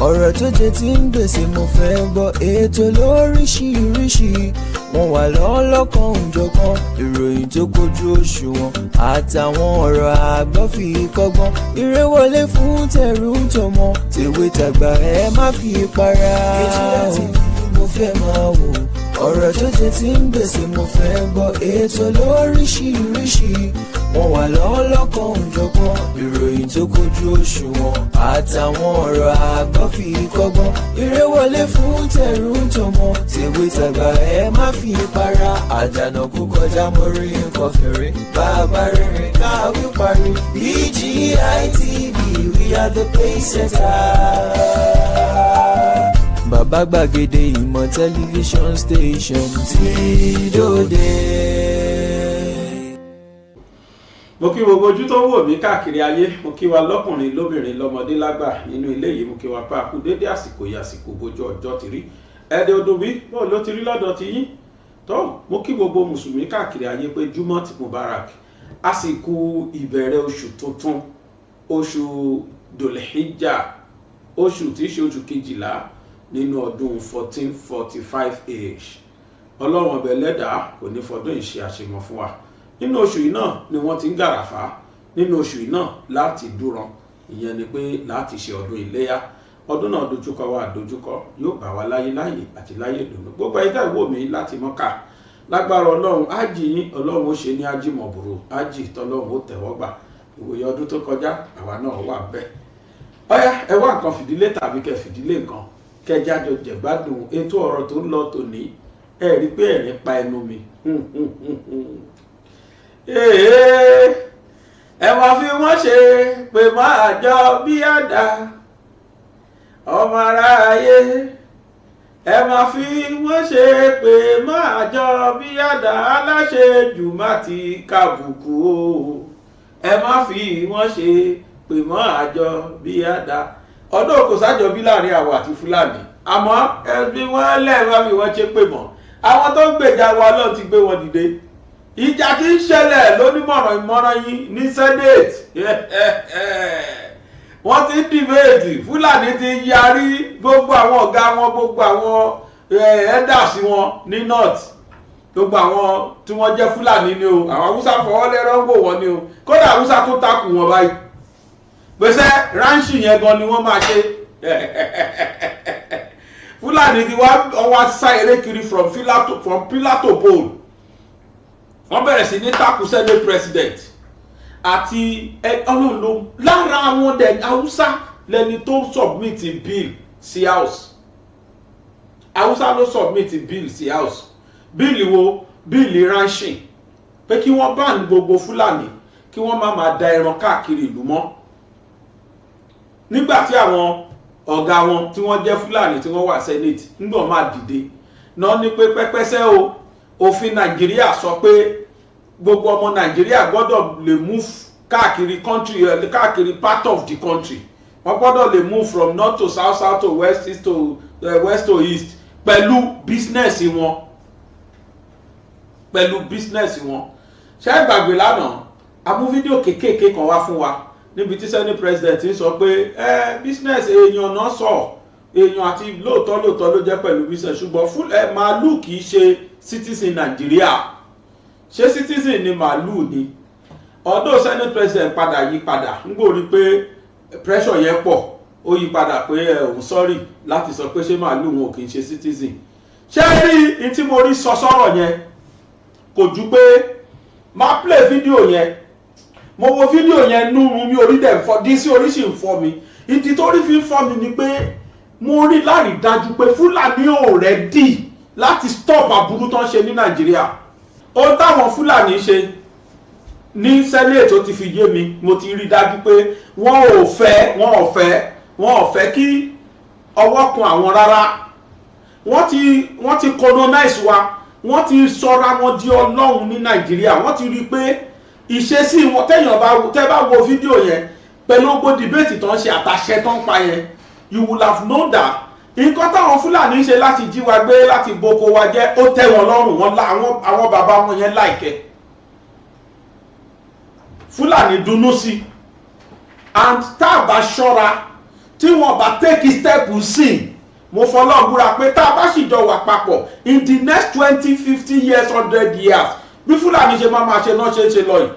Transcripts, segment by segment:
ọ̀rọ̀ tó jẹ ti ń gbèsè mo fẹ́ gbọ́ ètò lóríṣiríṣi wọ́n wà lọ́lọ́kan òjọ̀kan ìròyìn tó kojú òṣùwọ̀n àtàwọn ọ̀rọ̀ àgbọ́ fi kọ́gbọ́n eré wọlé fún tẹ̀rù tọmọ tèwe tàgbà ẹ má fi para. Procedural TV mo fẹ́ máa wò ọ̀rọ̀ tó jẹ ti ń gbèsè mo fẹ́ gbọ́ ètò lóríṣiríṣi wọ́n wà lọ́lọ́kan òjọ̀kan ìròyìn tó kojú òṣùwọ̀n àtàwọn ọ̀rọ̀ àgbọ́ fi kọ́gbọ́n eré wọlé fún tẹ̀rù tọmọ tèwe tàgbà ẹ má fi para àdànà kó kọjá mọ́rí nǹkan fèrè bàbá rere káwí parí BGI TV we are the pace setters. Bàbá gbàgede ìmọ̀ tẹlifíṣọ̀n station tí dòde. Mo kí gbogbo ojú tó wò mí káàkiri ayé, mo kí wa lọ́kùnrin lóbìnrin lọ́mọdé lágbà nínú ilé yìí, mo kí wa pa àkú dédé àsìkò yìí àsìkò bójú ọjọ́ ti rí ẹ̀ẹ́dẹ̀ odò bí bó ló ti rí lọ́dọ̀ ti yín tó. Mo kí gbogbo mùsùlùmí káàkiri ayé pé Jumot Mubarak, àsìkò ìbẹ̀rẹ̀ oṣù tuntun, oṣù Dhul-Hijjah, oṣù tí í ṣe oṣù kejìlá nínú ọdún 1445 age. Ọlọ́run ọbẹ̀ lẹ́dàá kò ní fọdún ìṣe àṣemọ fún wa. Nínú oṣù yìí náà ni wọ́n ti ń gàràfà, nínú oṣù yìí náà láti dúran, ìyẹn ni pé láti ṣe ọdún iléyá. Ọdún náà dojúkọ wa dojúkọ yóò bá wa láyé láyé àti láyé dùnú. Gbogbo ẹ̀dá ìwò mi láti Mọ́kà lágbára Ọlọ́run ájì yín Ọlọ́run ó ṣe ní ájì mọ̀bùrù, ájì tọ́lọ́run ó tẹ̀wọ́ gbà. Ìwòye ọdún tó kọjá àwa náà wà bẹ́ẹ̀. Ọ̀yá ẹ wá nǹkan fìdílé tàbí kẹ́ fìdílé nǹkan kẹjájọ jẹ̀gbádùn ètò ọ̀rọ̀ tó ń lọ tòní. Ẹ rí pé ẹ̀rín pa ẹnu mi. Ẹ máa fi wọ́n ṣe pé máa jọ bí àdá ọmọ aráyé, ẹ máa fi wọ́n ṣe pé máa jọ bí àdá aláṣejù má ti kàbùkù o, ẹ máa fi wọ́n ṣe pé máa jọ bí àdá. Ọdún kò sájọ bí láàrin àwa àti Fúlàní, àmọ́ ẹbí wọn lẹ́ẹ̀wá mi wọ́n ṣe pé mọ́ àwọn tó ń gbèjà wa lọ́n ti gbé wọn dìde. Ìjà tí ń ṣẹlẹ̀ lónímọ̀ràn ìmọ̀ràn yín ní Senate wọ́n ti ń dìbéètì, Fúlàní ti yarí, gbogbo àwọn ọ̀gá wọn, gbogbo àwọn elders wọn ní North, gbogbo àwọn tí wọ́n jẹ́ Fúlàní ni o, àwọn Haúsá fọwọ́ lẹ́rọ̀ ń wò wọ́n ni o, kódà Haúsá tó takù wọn báyìí gbèsè ránṣì yẹn gan ni wọ́n máa ṣe. Fúlàní ti wá sá eré kiri from pillar to pole. Wọ́n bẹ̀rẹ̀ sí ní takù Senate president àti ọlọ́run ló lára àwọn dẹ̀ Haúsá lẹni tó submit bill sí house. Haúsá ló submit bill sí house. Bill wo? Bill ránṣì pé kí wọ́n ban gbogbo Fúlàní kí wọ́n má máa da ẹran káàkiri ìlú mọ́. Nígbàtí àwọn ọ̀gá wọn tí wọ́n jẹ́ Fúlàní tí wọ́n wà Senate nígbà máa dìde náà ní pé pẹ́pẹ́sẹ́ o, òfin Nàìjíríà sọ pé gbogbo ọmọ Nàìjíríà gbọ́dọ̀ lè move káàkiri country, káàkiri part of the country. Wọ́n gbọ́dọ̀ lè move from north to south, south to west, east to west to east pẹ̀lú business wọn. Pẹ̀lú business wọn. Ṣé ẹ gbàgbé lánàá a mú fídíò kéékèèké kan wá fún wa níbi tí Senate president ń sọ pé business èèyàn náà sọ èèyàn àti lóòótọ́ ló jẹ́ pẹ̀lú business, ṣùgbọ́n fún màálù kì í ṣe citizen Nàìjíríà. Ṣé citizen ni màálù ni? Ọ̀dọ̀ Senate president padà yí padà ń gbòrí pé pressure yẹn pọ̀, ó yí padà pé òun sorry láti sọ pé ṣé màálù wọn ò kì í ṣe citizen. Ṣé rí ní tí mo rí sọ sọ́rọ̀ yẹn kò ju pé máa play fídíò yẹn, mo wo fídíò yẹn nú mi orí dẹ̀ fọ́ dí sí oríṣi ń fọ́ mi. Ìdí tó rí fi ń fọ́ mi ni pé mo rí lárí dájú pé Fúlàní ò ready láti stop aburú tó ń ṣe ní Nàìjíríà. Ohun táwọn Fúlàní ṣe ní Senate tó ti fi yé mi, mo ti rí dájú pé wọ́n ò fẹ́ kí ọwọ́ kun àwọn rárá. Wọ́n ti colonize wa, wọ́n ti sọra wọn di Ọlọ́run ní Nàìjíríà. Wọ́n ti rí pé ìṣesí wọn tẹ́ bá wo fídíò yẹn pẹ̀lú gbogbo debate tó ń ṣe àtàṣẹ tó ń pa yẹn, you will have known that nǹkan táwọn Fúlàní ṣe láti jí wa gbé, láti boko wa jẹ́, ó tẹ́ wọn lọ́rùn. Wọn àwọn bàbá wọn yẹn láìkẹ́. Fúlàní dunú sí, and tá a bá ṣọ́ra tí wọ́n bá take step sí mo fọlọ́ búra pé tá a bá sì jọ wà papọ̀ in the next 20 50 years 100 years bí Fúlàní ṣe máa ṣe náà ṣe lọ yìí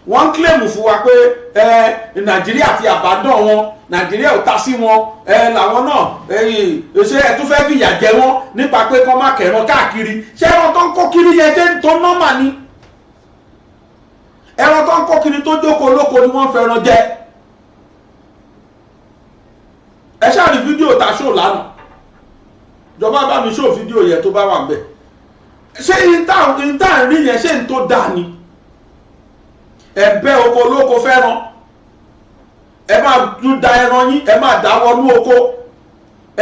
wọ́n ń kílèmù fún wa pé Nàìjíríà ti àbádọ́ wọn Nàìjíríà ò ta sí wọn làwọn náà ṣe ẹ̀ tún fẹ́ fìyà jẹ wọ́n nípa pé kọ́ má kẹ̀rọ káàkiri ṣé ẹran tó ń kó kiri yẹn dé tó nọ́mà ni ẹran tó ń kó kiri tó jókòó lóko ni wọ́n fẹ́ràn jẹ ẹ ṣáà rí fídíò ta ṣó lánàá ìjọba bá mi ṣó fídíò yẹn tó bá wà ń bẹ̀ ṣé ìta rí yẹn ṣé ń tó dáa ni ẹ̀bẹ́ oko olóko fẹ́ràn ẹ máa tún da ẹran yín ẹ máa dá wọnú oko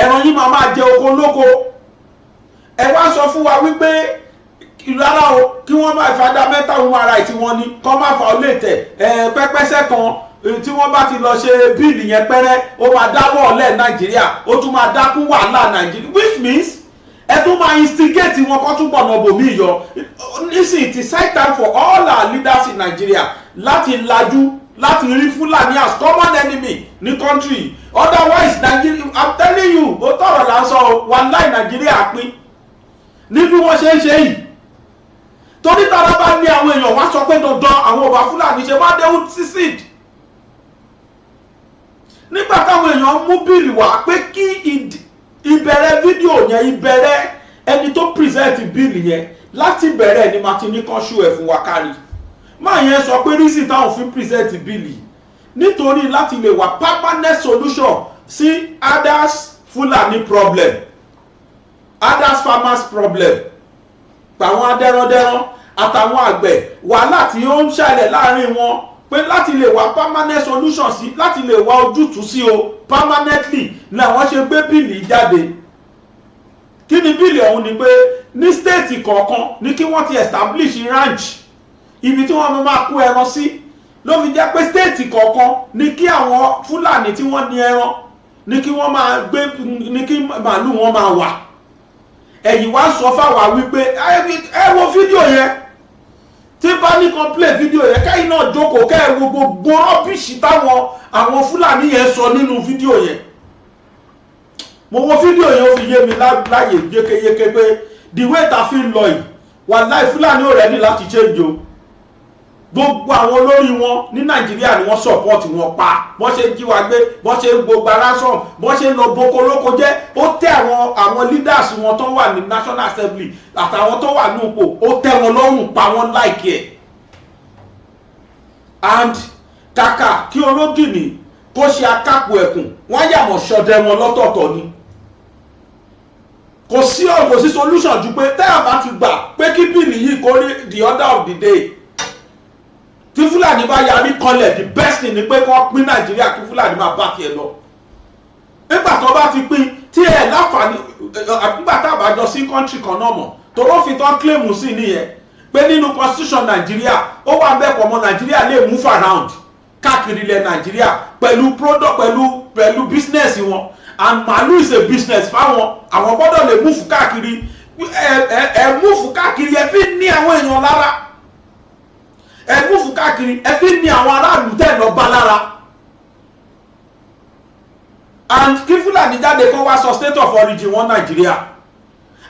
ẹran yín máa jẹ oko olóko ẹ wá sọ fún wa wípé rárá o kí wọ́n máa fada mẹ́ta ohun ara ìtí wọn ni kọ́ máa fa olè tẹ̀ pẹ́pẹ́sẹ́ kan tí wọ́n bá ti lọ ṣe bíìlì yẹn pẹ́rẹ́ ó máa dáwọ́ ọ̀lẹ́ Nàìjíríà ó tún máa dákún wàhálà Nàìjíríà which means ẹ tún máa instigate wọn kọ́ tún gbọ̀nà bòmí yọ nísìnyí it is high time for all our leaders in Nigeria láti lajú láti rí Fúlàní as common enemy ní country otherwise Nigeria I'm telling you ó tọrọ là ń sọ wàláì Nàìjíríà pín ní bí wọ́n ṣe ń ṣe yìí torí tara bá ní àwọn èèyàn wá sọ pé dandan àwọn ọba Fúlàní ṣe wá déhùn secede nígbà táwọn èèyàn mú bíìlì wá pé kí ìbẹ̀rẹ̀ fídíò yẹn ìbẹ̀rẹ̀ ẹni tó present bíìlì yẹn láti bẹ̀rẹ̀ ni màá ti ní kán ṣú ẹ̀ fún wa kárí máa yẹn sọ pé reason táwọn fi present bíìlì nítorí láti lè wà permanent solution sí others Fúlàní problem others farmers problem pàwọn adẹ́randẹ́ran àtàwọn àgbẹ̀ wàhálà tí ó ń ṣẹlẹ̀ láàrin wọn pé láti lè wá permanent solution sí láti lè wá ojútùú sí o permanently làwọn ṣe gbé bíìlì jáde kí ni bíìlì ọ̀hún ni pé ní stéètì kọ̀ọ̀kan ní kí wọ́n ti establish ranch ibi tí wọ́n máa kó ẹran sí ló fi jẹ́ pé stéètì kọ̀ọ̀kan ní kí àwọn Fúlàní tí wọ́n ní ẹran ní kí wọ́n máa gbé ní kí màálù wọn máa wà ẹ̀yìn wá sọ fáwa wípé ẹ wo fídíò yẹn tí bá ní kan play fídíò yẹn kẹ́yìn náà jókòó kẹ́ ẹ wo gbogbo rọ́bìṣì táwọn àwọn Fúlàní yẹn sọ nínú fídíò yẹn mo wo fídíò yẹn ó fi yé mi láyè yékéyéké pé the way ta fi ń lọ yìí wàláì Fúlàní ò rẹ́ni láti change o gbogbo àwọn olórí wọn ní Nàìjíríà ni wọ́n support wọn pa bọ́n ṣe jí wa gbé bọ́n ṣe ń gbogbo ransom bọ́n ṣe ń lọ boko lóko jẹ́ ó tẹ́ àwọn leaders wọn tó wà ní National Assembly àtàwọn tó wà ní ipò ó tẹ́ wọn lọ́rùn pa wọ́n like ẹ̀ and kàkà kí ológìní kó ṣe akápò ẹkùn wọ́n yàmọ̀ ṣọdẹ wọn lọ́tọ̀ọ̀tọ̀ ni kò sí solution ju pé tẹ́ àbá ti gbà pé kí bíìlì yìí kó rí the order of the day tí Fúlàní bá yarí kanlẹ̀ the best thing ni pé kọ́ pín Nàìjíríà kí Fúlàní máa bá tiẹ̀ lọ nígbà tó bá ti pín tí ẹ̀ láǹfààní nígbà tá a bá jọ sí country kan náà mọ̀ tòró fi tán claim sí nìyẹn pé nínú constitution Nàìjíríà ó wà bẹ́ẹ̀ pọ̀ mọ́ Nàìjíríà lè move around káàkiri ilẹ̀ Nàìjíríà pẹ̀lú product pẹ̀lú business wọn and màálù is a business fáwọn àwọn gbọ́dọ̀ lè move káàkiri ẹ move káàkiri ẹ fi ní àwọn èèyàn lára ẹ move káàkiri ẹ fi ní àwọn aráàlú tẹ̀ lọ bá lára and kí Fúlàní jáde kó wá sọ state of origin wọn Nàìjíríà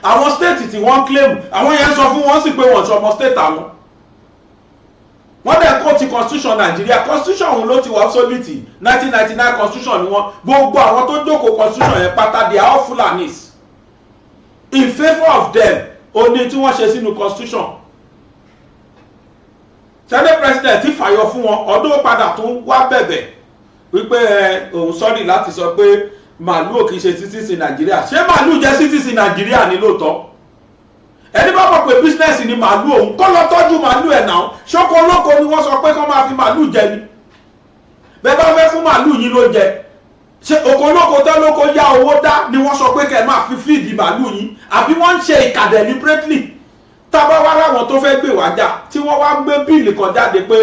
àwọn state tí wọ́n claim àwọn yẹn sọ fún wọn sì pé wọ́n sọmọ state àwọn wọ́n dẹ̀ kó ti constitution Nàìjíríà constitution òun ló ti wà obsolete 1999 constitution ni wọ́n gbogbo àwọn tó jókòó constitution yẹn pátá they are all Fulanis in favour of them òní tí wọ́n ṣe sínú constitution senate president ti fàyọ fún wọn ọdún padà tún wá bẹ̀bẹ̀ wípé òun sọ́ọ̀dì láti sọ pé màálù ò kìí ṣe citizen Nàìjíríà ṣé màálù jẹ́ citizen Nàìjíríà ní lóòótọ́ ẹni bá mọ̀ pé business ni màálù òun kọ́ lọ tọ́jú màálù ẹ̀ náà ṣọ́kọ olóko ni wọ́n sọ pé kọ́ máa fi màálù jẹ ni bẹ́ẹ̀ bá fẹ́ fún màálù yín ló jẹ ṣe oko olóko tẹ́ lóko yá owó dá ni wọ́n sọ pé kẹ́ máa fi fíìdì màálù yín àbí wọ́n ń ṣe ìkà deliberately tábà wá láwọn tó fẹ́ gbé wá jà tí wọ́n wá gbé bíìlì kan jáde pé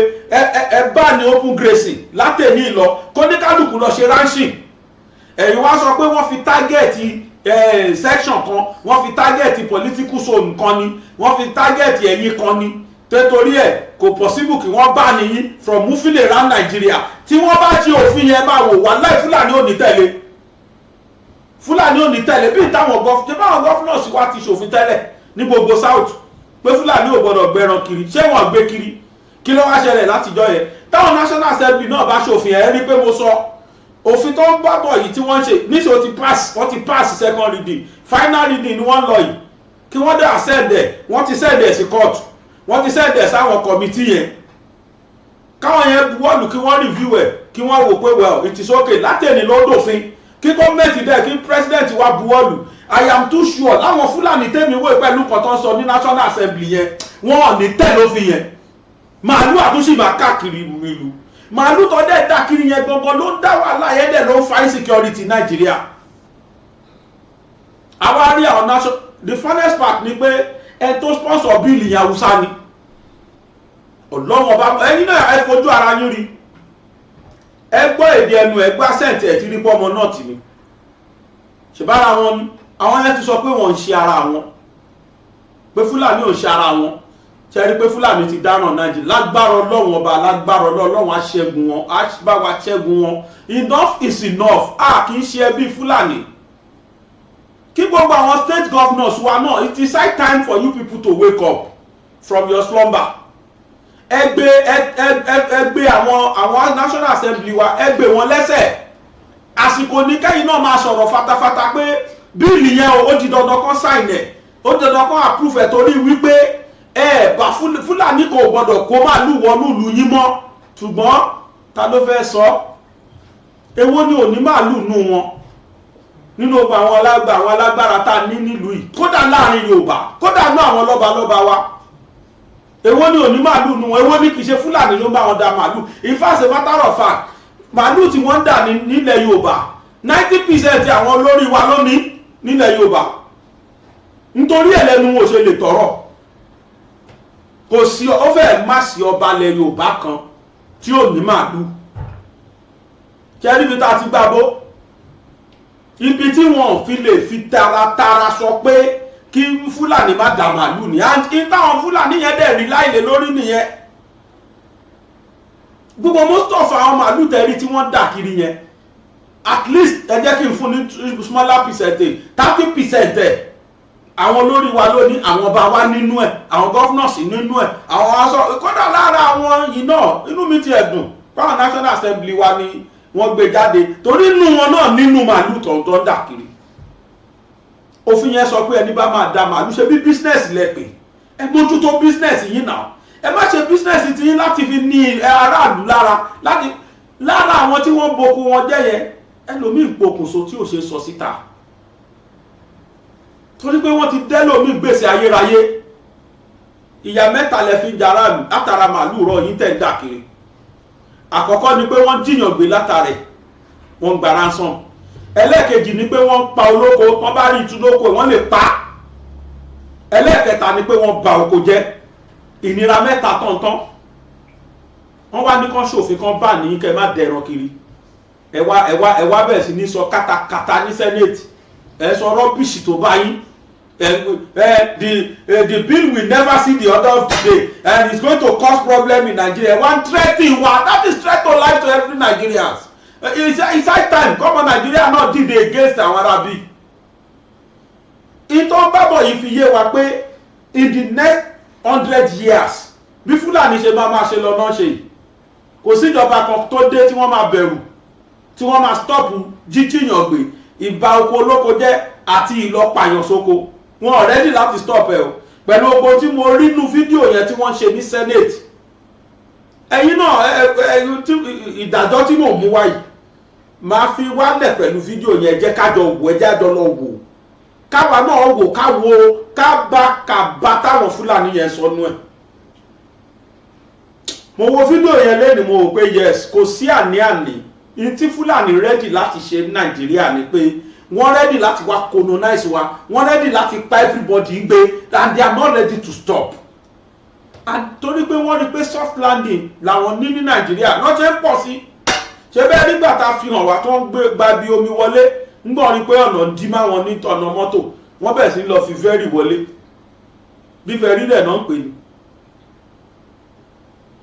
ẹ bá ní open grazing látẹ̀ní lọ kó ní kálukú lọ ṣe ranching ẹ̀yin wá sọ pé wọ́n fi tágẹ́ẹ̀tì section kan wọ́n fi tágẹ́ẹ̀tì political zone kan ni wọ́n fi tágẹ́ẹ̀tì ẹ̀yìn kan ni tẹ́torí ẹ̀ kò possible kí wọ́n bá nìyí from moving around Nigeria tí wọ́n bá ṣe òfin yẹn máa wò wá láì Fúlàní ò ní tẹ̀lé Fúlàní ò ní tẹ̀lé bí táwọn governors wá ti ṣòfin tẹ́lẹ̀ ní gbogbo South pé Fúlàní ò gbọdọ̀ gbẹran kiri ṣé wọ́n gbé kiri kí ló wá ṣẹlẹ̀ látijọ́ yẹn táwọn National Assembly náà bá ṣòfin ẹ̀ rí pé mo sọ òfin tó ń bá bọ̀ yìí tí wọ́n ṣe níṣẹ́ wọ́n ti pass second reading final reading ni wọ́n lọ yìí kí wọ́n dẹ̀ send ẹ̀ wọ́n ti send ẹ̀ sí court wọ́n ti send ẹ̀ sáwọn committee yẹn káwọn yẹn buwọ́lù kí wọ́n review ẹ̀ kí wọ́n wò pé well it is okay látẹ̀ni ló dòfin kí gọ́ọ̀mẹ̀ntì dẹ̀ kí president wa buwọ́lù I am too sure láwọn Fúlàní tẹ́mi wò pẹ̀lú kan tó ń sọ ní National Assembly yẹn wọ́n ò ní tẹ̀ lófin yẹn màálù àtúnṣe máa káàkiri ìlú màálù tó dẹ̀ dákiri yẹn gangan ló ń dá wàhálà yẹn dẹ̀ ló ń fa insecurity Nàìjíríà. àwa rí àwọn national the funnest part ni pé ẹ tó sponsor bíìlì yẹn Haúsá ni ọlọ́wọ́n bá ẹni náà ẹ fojú ara yín rí ẹ gbọ́ èdè ẹnu ẹ gbọ́ accent ẹ ti rí pọ́ ọmọ náà tì ní ṣèbára wọn ni àwọn yẹn ti sọ pé wọ́n ń ṣe ara wọn pé Fúlàní ò ń ṣe ara wọn ṣe rí pé Fúlàní ti dáràn Nàìjíríà lágbára Ọlọ́run ọba lágbára Ọlọ́run á ṣẹ́gun wọn á bá wa ṣẹ́gun wọn enough is enough kì í ṣe ẹbí Fúlàní kí gbogbo àwọn state governors wa náà it is high time for you people to wake up from your slumber ẹgbẹ́ àwọn National Assembly wa ẹgbẹ́ wọn lẹ́sẹ̀ àsìkò ní kẹ́yìn náà máa sọ̀rọ̀ fatafata pé bíìlì yẹn ó di dandan kan sign ẹ̀ ó di dandan kan approve ẹ̀ torí wípé bá Fúlàní kò gbọdọ̀ kó màálù wọnú ìlú yín mọ́ ṣùgbọ́n ta ló fẹ́ sọ èwo ni ò ní màálù nù wọn nínú ọgbà àwọn alágbára tá a ní nílùú yìí kódà láàrin Yorùbá kódà ní àwọn lọ́balọ́ba wa èwo ni ò ní màálù nù wọn èwo ni kì í ṣe Fúlàní ló ń bá wọn da màálù in fact a matter of fact màálù tí wọ́n ń dà nílẹ̀ Yorùbá 90% àwọn olórí wa lónìí nílẹ̀ Yorùbá nítorí ẹlẹ́nu wọn ò ṣe lè tọrọ kò sí ó fẹ́ má sí ọba ilẹ̀ Yorùbá kan tí ò ní màálù kẹ́rí bí ta ti gbàgbó ibi tí wọn fi lè fi taratara sọ pé kí Fúlàní má dà màálù ní táwọn Fúlàní yẹn dẹ̀ rí láìlè lórí nìyẹn gbogbo most of àwọn màálù tẹ̀rí tí wọ́n dà kiri yẹn at least ẹ jẹ́ kí n fún ní smaller percentage 30% àwọn olórí wa lónìí àwọn ọba wa nínú ẹ̀ àwọn governors nínú ẹ̀ àwọn aṣọ kódà lára àwọn yìí náà inú mi ti ẹ̀dùn báwọn National Assembly wa ni wọ́n gbé jáde torí inú wọn náà nínú màálù tọ̀ntọ̀ dà kiri òfin yẹn sọ pé ẹni bá máa da màálù ṣe bí business lẹ́pẹ̀ ẹ mójútó business yìí náà ẹ má ṣe business ti yín láti fi ní aráàlú lára àwọn tí wọ́n boko wọn jẹ́ yẹn ẹlòmíì pokùnso tí ò ṣe sọ síta torí pé wọ́n ti dẹ́lòmíì gbèsè ayérayé ìyà mẹ́ta lẹ fi jàrá látara màálù rọ yìí tẹ̀ ń dà kiri àkọ́kọ́ ni pé wọ́n jiyàn gbé látàrẹ̀ wọ́n gba ransom ẹlẹ́ẹ̀kejì ni pé wọ́n pa olóko wọ́n bá rí ìtúlóko wọ́n lè pa ẹlẹ́ẹ̀kẹta ni pé wọ́n ba oko jẹ́ ìnira mẹ́ta tọ̀ntọ̀n wọ́n wá ní kán ṣòfin kan bá ní kẹ́ má dẹ̀ràn kiri ẹ wá bẹ̀rẹ̀ sí ní sọ kátàkátà ní senate ẹ sọ rọ́bìṣì tó bá yín the bill will never see the order of the day and it's going to cause problem in Nigeria one threatening wa that is threat to life to every Nigerians it's high time kọ́mọ Nigeria náà dìde against àwọn Arabi ìtọ́ bábọ̀ yìí fi yé wa pé in the next 100 years bí Fúlàní ṣe máa ṣe lọ náà ṣe yìí kò síjọba kan tó dé tí wọ́n máa bẹ̀rù tí wọ́n máa stop jíjíyàn gbé ìbá oko olóko jẹ́ àti ìlọpàyàn sóko wọn ready láti stop ẹ̀ o pẹ̀lú ogun tí mo rí nú fídíò yẹn tí wọ́n ṣe ní Senate ẹ̀yin náà ìdájọ́ tí mò ń mú wáyìí máa fi wálẹ̀ pẹ̀lú fídíò yẹn jẹ́ kájọ wò ẹjẹ́ àjọ lọ wò káwa náà wò kábà táwọn Fúlàní yẹn sọnú ẹ̀ mo wo fídíò yẹn lẹ́nu mo wò pé yes kò sí àní-àní ní tí Fúlàní ready láti ṣe ní Nàìjíríà ni pé wọ́n ready láti wá colonize wa wọ́n ready láti pa everybody gbé and they are not ready to stop and torí pé wọ́n rí pé soft landing làwọn ní Nàìjíríà náà ṣe ń pọ̀ sí ṣe bẹ́ẹ̀ nígbà tá a fi hàn wá tó ń gba bí omi wọlé ń gbọ́ rí pé ọ̀nà dí má wọn ní ọ̀nà mọ́tò wọ́n bẹ̀rẹ̀ sí lọ fi fẹ́rì wọlé bí fẹ́rì rẹ̀ náà ń pè ní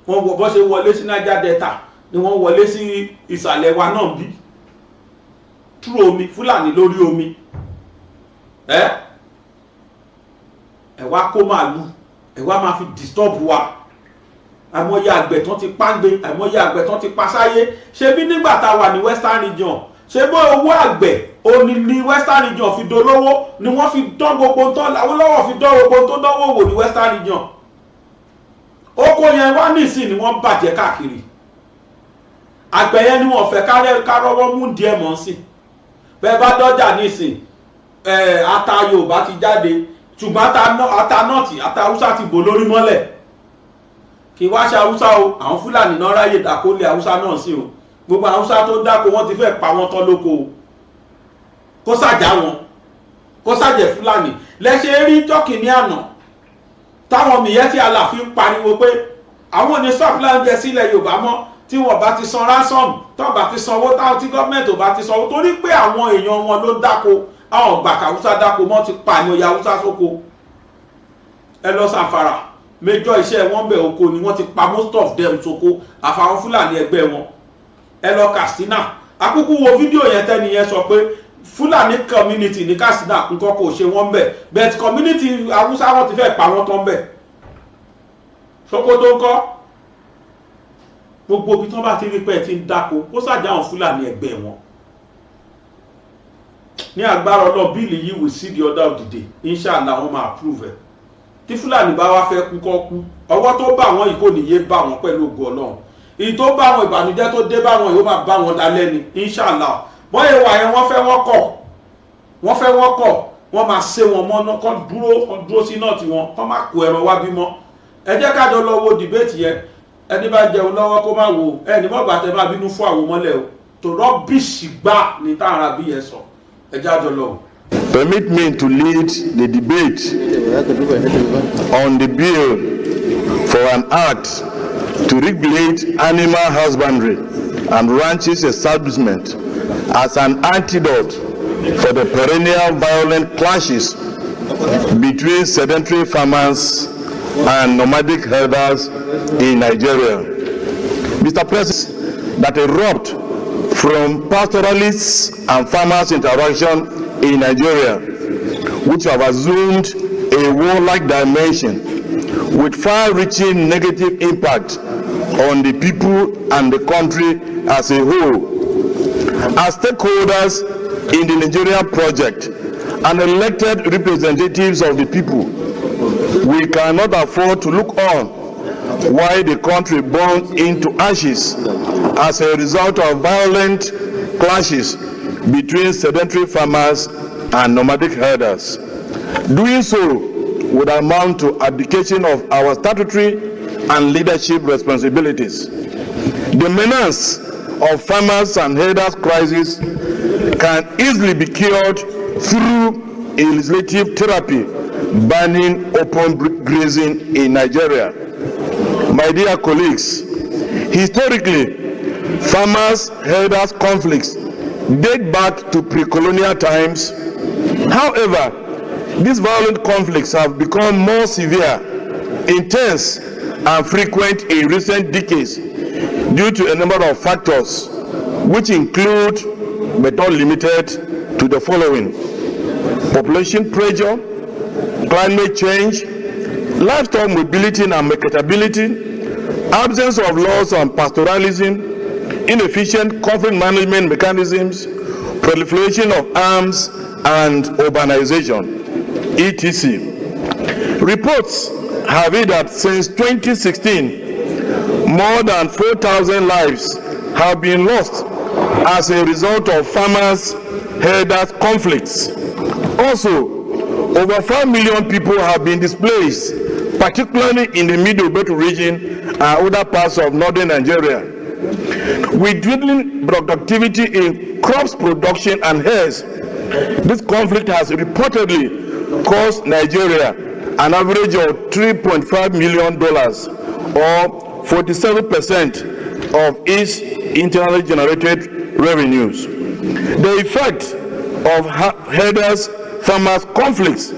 wọ́n wọ bó ṣe wọlé sí Niger Delta ni wọ́n wọlé sí ìsàlẹ̀ wa náà bí túrò omi Fúlàní lórí omi ẹ wá kó màálù ẹ wá máa fi disturb wa àìmọye àgbẹ̀ tán ti pàǹgbé àìmọye àgbẹ̀ tán ti pasáyé ṣe bí nígbà tá a wà ní Western Region ṣe bó owó àgbẹ̀ òní ní Western Region fi dolówó ni wọ́n fi dán gbogbo tó Awólọ́wọ̀ fi dán gbogbo tó dánwò wò ní Western Region oko yẹn wá nísìn ni wọ́n bàjẹ́ káàkiri àgbẹ̀ yẹn ni wọ́n fẹ́ kárọ́wọ́ mú díẹ̀ mọ́ sí bẹ́ẹ̀ bá dọ́jà nísìn ata Yorùbá ti jáde ṣùgbọ́n ata nọ́ọ̀tì ata Haúsá ti bò lórí mọ́lẹ̀ kì í wá ṣe Haúsá o àwọn Fúlàní náà ráyè dákólé Haúsá náà sí o gbogbo Haúsá tó dáko wọ́n ti fẹ́ pa wọ́n tán lóko o kó sàjà wọn kó sàjẹ́ Fúlàní lẹ́ṣẹ̀ rí tọ́kì ní àná táwọn mìíyẹ́ tí Aláàfin pariwo pé àwọn ò ní sọ́ọ̀fúlàǹjẹ sílẹ̀ Yorùbá mọ́ tí wọ́n bá ti san ransom tó bá ti sanwó táwọn tí gọ́ọ̀mẹ̀ntì ò bá ti sanwó torí pé àwọn èèyàn wọn ló dáko àwọn ọ̀gbà kàwúsá dáko mọ́ ti pa àyàn Haúsá sóko ẹ lọ Sàfàrà méjọ iṣẹ́ wọn bẹ̀ oko ni wọ́n ti pa most of them sóko àfàwọn Fúlàní ẹgbẹ́ wọn ẹ lọ Katsina akúkú wo fídíò yẹn tẹ́niyẹn sọ pé Fúlàní community ní Katsina nǹkan kò ṣe wọ́n bẹ̀ but community Haúsá wọn ti fẹ́ pa wọ́n tán bẹ̀ Sókótó ńkọ́ gbogbo ibi tí wọ́n bá ti rí pé ti ń dáko kó sàjà àwọn Fúlàní ẹgbẹ́ wọn ní agbára Ọlọ́run bíìlì yìí will see the order of the day inshallah wọ́n máa approve ẹ̀ tí Fúlàní bá wá fẹ́ kú kọ́ kú ọwọ́ tó bá wọn yìí kò níye bá wọn pẹ̀lú ògo Ọlọ́run èyí tó bá wọn ìbànújẹ́ tó dé bá wọn yóò máa bá wọn dalẹ́ ni inshallah wọ́n yẹ wà yẹn wọ́n fẹ́ wọ́n kọ̀ wọ́n máa ṣe wọn mọ́ kọ́ dúró sí náà tí wọ́n kọ́ máa kó ẹran wá bímọ ẹ jẹ́ ká jọ lọ wo debate yẹn ẹni bá jẹun lọ́wọ́ kó má wo ẹni mọ́gbà tẹ bá bínú fún àwọn mọ́lẹ̀ o tó rọ́bìṣì gbà ní tààrà bí yẹn sọ ẹ jẹ́ àjọ lọ. Permit me to lead the debate on the bill for an act to regulate animal husbandry and ranches establishment as an antidote for the perennial violent clashes between sedentary farmers and nomadic herders in Nigeria. Mr. President, that erupt from pastoralists and farmers' interaction in Nigeria, which have assumed a warlike dimension with far-reaching negative impact on the people and the country as a whole. As stakeholders in the Nigerian project and elected representatives of the people, we cannot afford to look on while the country burns into ashes as a result of violent clashes between sedentary farmers and nomadic herders. Doing so would amount to abdication of our statutory and leadership responsibilities. The menace of farmers and herders crisis can easily be cured through a legislative therapy banning open grazing in Nigeria. My dear colleagues, historically, farmers-herders conflicts date back to pre-colonial times. However, these violent conflicts have become more severe, intense, and frequent in recent decades due to a number of factors, which include, but not limited to, the following: population pressure, climate change, livestock mobility and marketability, absence of laws on pastoralism, inefficient conflict management mechanisms, proliferation of arms and urbanization, etc. Reports have it that since 2016, more than 4,000 lives have been lost as a result of farmers-herders conflicts. Also, over 5 million people have been displaced, particularly in the Middle Belt region and other parts of northern Nigeria. With dwindling productivity in crops production and herds, this conflict has reportedly cost Nigeria an average of $3.5 million, or 47% of its internally generated revenues. The effect of herders-farmers conflicts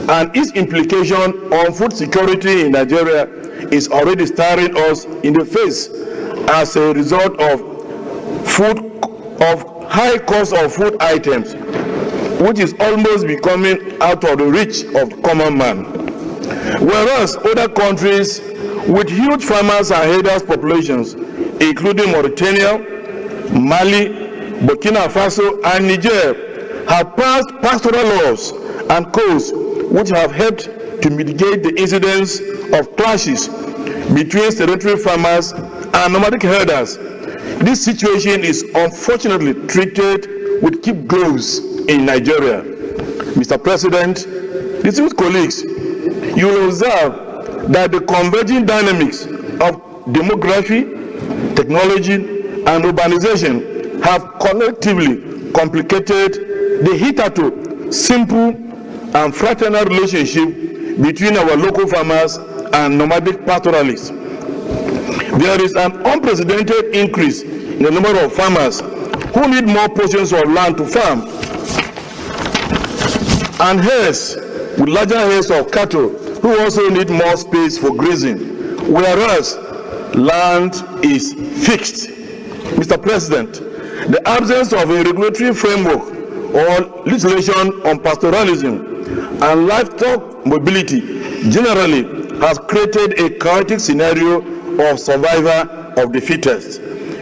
and its implication on food security in Nigeria is already staring us in the face as a result of high cost of food items, which is almost becoming out of the reach of the common man. Whereas other countries with huge farmers and herders populations, including Mauritania, Mali, Burkina Faso, and Niger, have passed pastoral laws and codes which have helped to mitigate the incidence of clashes between sedentary farmers and nomadic herders. This situation is unfortunately treated with kid gloves in Nigeria. Mr. President, distinguished colleagues, you will observe that the converging dynamics of demography, technology, and urbanization have collectively complicated the hitherto simple and fraternal relationship between our local farmers and nomadic pastoralists. There is an unprecedented increase in the number of farmers who need more portions of land to farm, and herds with larger herds of cattle who also need more space for grazing, whereas land is fixed. Mr. President, the absence of a regulatory framework or legislation on pastoralism and livestock mobility generally has created a chaotic scenario of survival of the fittest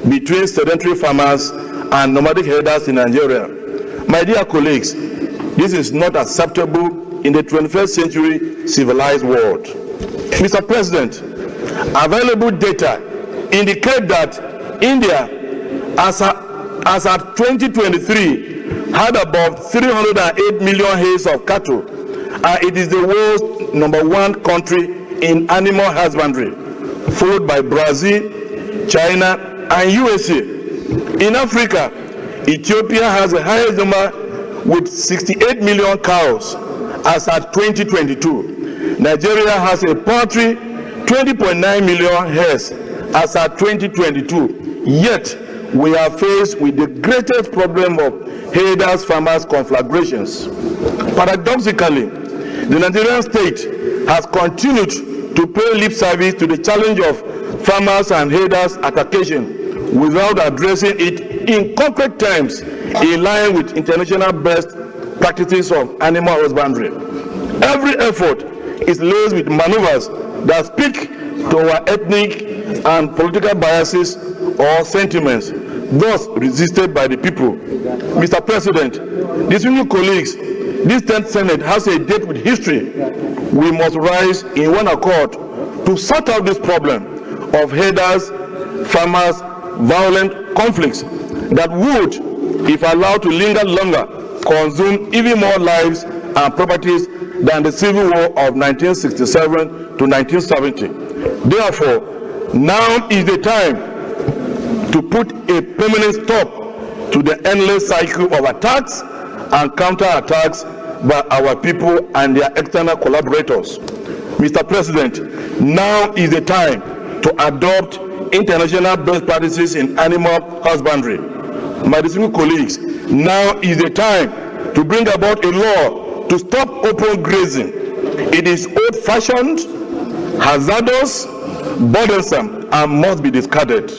between sedentary farmers and nomadic herders in Nigeria. My dear colleagues, this is not acceptable in the 21st century civilized world. Mr. President, available data indicate that India, as at 2023, had about 308 million heads of cattle, and it is the world's #1 country in animal husbandry, followed by Brazil, China, and USA. In Africa, Ethiopia has the highest number with 68 million cows as at 2022. Nigeria has a paltry 20.9 million heads as at 2022. Yet, we are faced with the greatest problem of herders-farmers conflagrations. Paradoxically, the Nigerian state has continued to pay lip service to the challenge of farmers and herders attacking without addressing it in concrete terms in line with international best practices of animal husbandry. Every effort is laced with maneuvers that speak to our ethnic and political biases or sentiments, thus resisted by the people. Mr. President, distinguished colleagues, this 10th Senate has a date with history. We must rise in one accord to sort out this problem of herders, farmers, violent conflicts that would, if allowed to linger longer, consume even more lives and properties than the Civil War of 1967 to 1970. Therefore, now is the time to put a permanent stop to the endless cycle of attacks and counterattacks by our people and their external collaborators. Mr. President, now is the time to adopt international best practices in animal husbandry. My distinguished colleagues, now is the time to bring about a law to stop open grazing. It is old-fashioned, hazardous, burdensome, and must be discarded.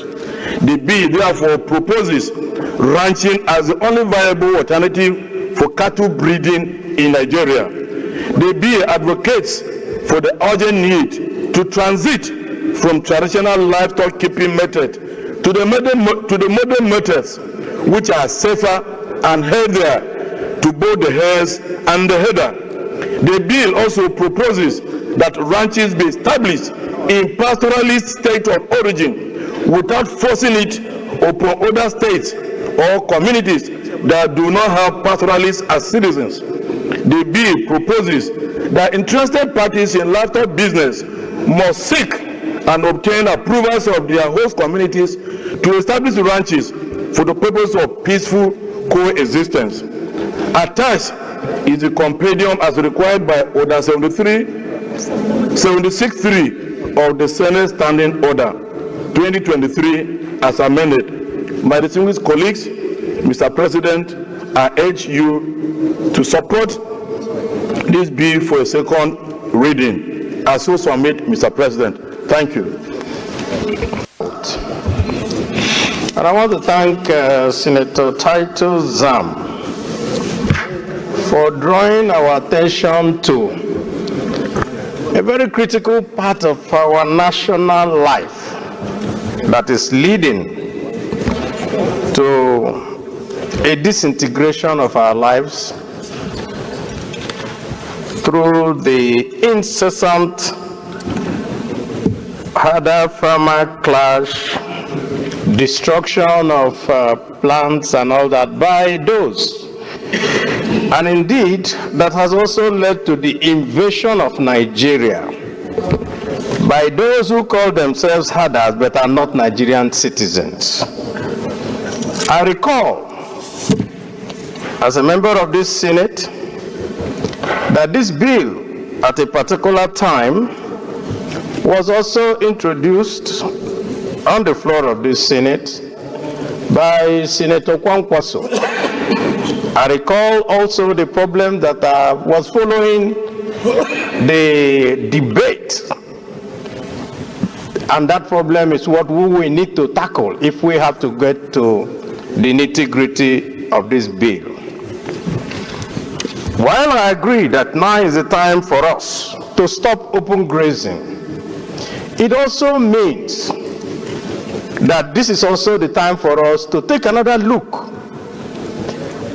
The bill therefore proposes ranching as the only viable alternative for cattle breeding in Nigeria. The bill advocates for the urgent need to transit from traditional livestock keeping method to the modern methods, which are safer and healthier to both the herds and the herder. The bill also proposes that ranches be established in pastoralist state of origin without forcing it upon other states or communities that do not have pastoralists as citizens. The bill proposes that interested parties in livestock business must seek and obtain approvals of their host communities to establish ranches for the purpose of peaceful coexistence. Attached is the compendium as required by Order 76.3 of the Senate Standing Order 2023 as amended. My distinguished colleagues, Mr. President, I urge you to support this bill for a second reading. I so submit, Mr. President. Thank you. And I want to thank Senator Titus Zam for drawing our attention to a very critical part of our national life that is leading to a disintegration of our lives through the incessant herder-farmer clash, destruction of plants and all that by those. And indeed, that has also led to the invasion of Nigeria by those who call themselves herders but are not Nigerian citizens. I recall, as a member of this Senate, that this bill at a particular time was also introduced on the floor of this Senate by Senator Kwankwaso. I recall also the problem that was following the debate, and that problem is what we will need to tackle if we have to get to the nitty-gritty of this bill. While I agree that now is the time for us to stop open grazing, it also means that this is also the time for us to take another look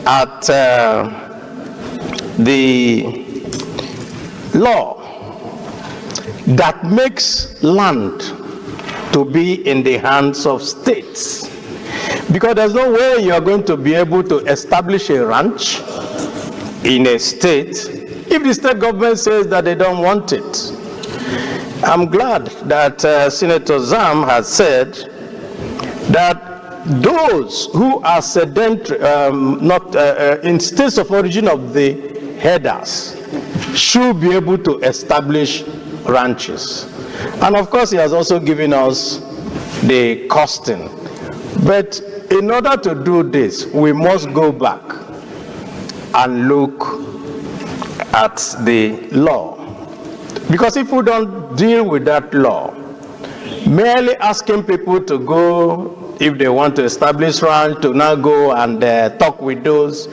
at the law that makes land to be in the hands of states. Because there's no way you are going to be able to establish a ranch in a state if the state government says that they don't want it. I'm glad that Senator Zam has said that those who are sedentary, not in states of origin of the herders, should be able to establish ranches. And of course, he has also given us the costing. But in order to do this, we must go back and look at the law. Because if we don't deal with that law, merely asking people to go, if they want to establish ranch, to now go and talk with those.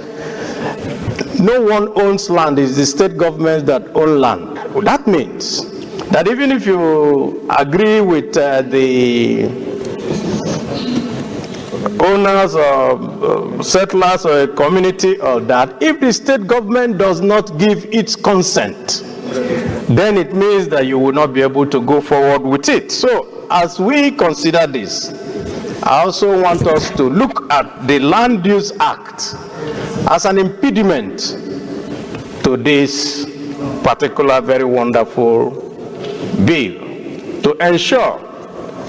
No one owns land. It's the state governments that own land. That means that even if you agree with the owners or settlers or a community or that, if the state government does not give its consent, then it means that you will not be able to go forward with it. So as we consider this, I also want us to look at the Land Use Act as an impediment to this particular very wonderful bill, to ensure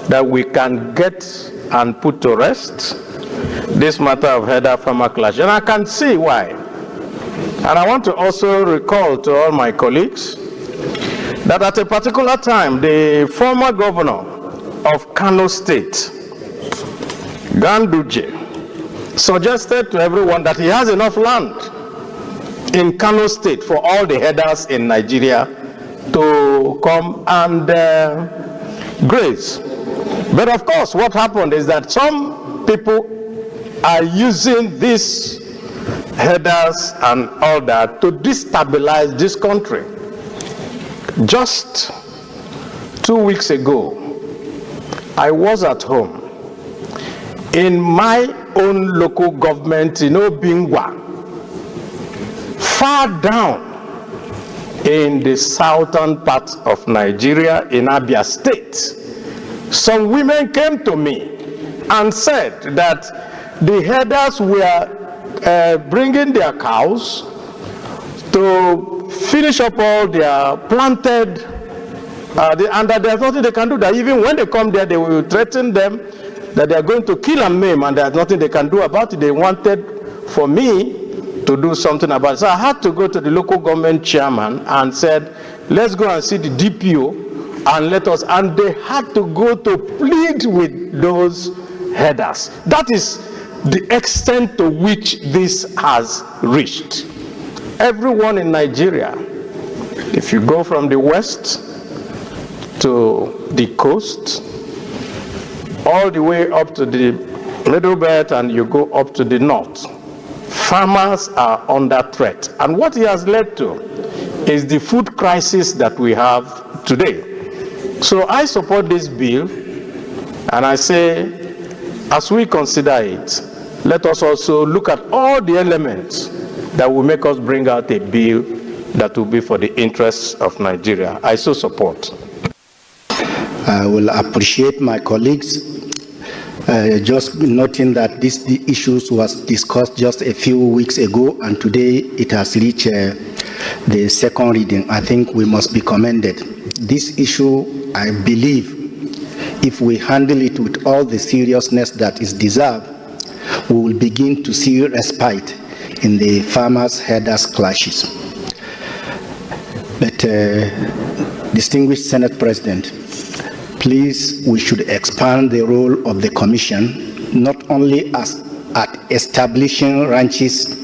that we can get and put to rest this matter of herder-farmer clash. And I can see why. And I want to also recall to all my colleagues that at a particular time, the former governor of Kano State, Ganduje, suggested to everyone that he has enough land in Kano State for all the herders in Nigeria to come and graze. But of course, what happened is that some people are using these herders and all that to destabilize this country. Just 2 weeks ago, I was at home in my own local government in Obingwa, far down in the southern part of Nigeria in Abia State. Some women came to me and said that the herders were bringing their cows to finish up all their planted, and that there's nothing they can do. That even when they come there, they will threaten them that they are going to kill and maim, and there's nothing they can do about it. They wanted for me to do something about it. So I had to go to the local government chairman and said, let's go and see the DPO and let us, and they had to go to plead with those herders. That is the extent to which this has reached. Everyone in Nigeria, if you go from the west to the coast, all the way up to the middle belt, and you go up to the north. Farmers are under threat. And what it has led to is the food crisis that we have today. So I support this bill, and I say, as we consider it, let us also look at all the elements that will make us bring out a bill that will be for the interests of Nigeria. I so support. I will appreciate my colleagues just noting that the issues was discussed just a few weeks ago, and today it has reached the second reading. I think we must be commended. This issue, I believe, if we handle it with all the seriousness that is deserved, we will begin to see respite in the farmers-herders clashes. But distinguished Senate President, please, we should expand the role of the Commission, not only at establishing ranches.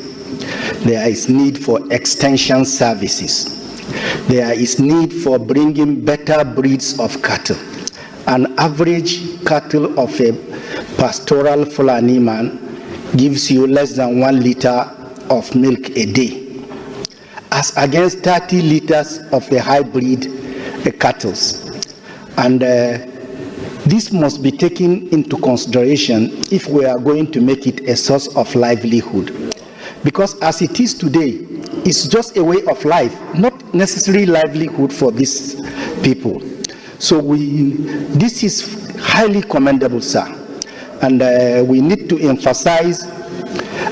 There is need for extension services. There is need for bringing better breeds of cattle. An average cattle of a pastoral Fulani man gives you less than 1 liter of milk a day, as against 30 liters of a hybrid cattle. And this must be taken into consideration if we are going to make it a source of livelihood. Because as it is today, it's just a way of life, not necessarily livelihood for these people. So this is highly commendable, sir. And we need to emphasize,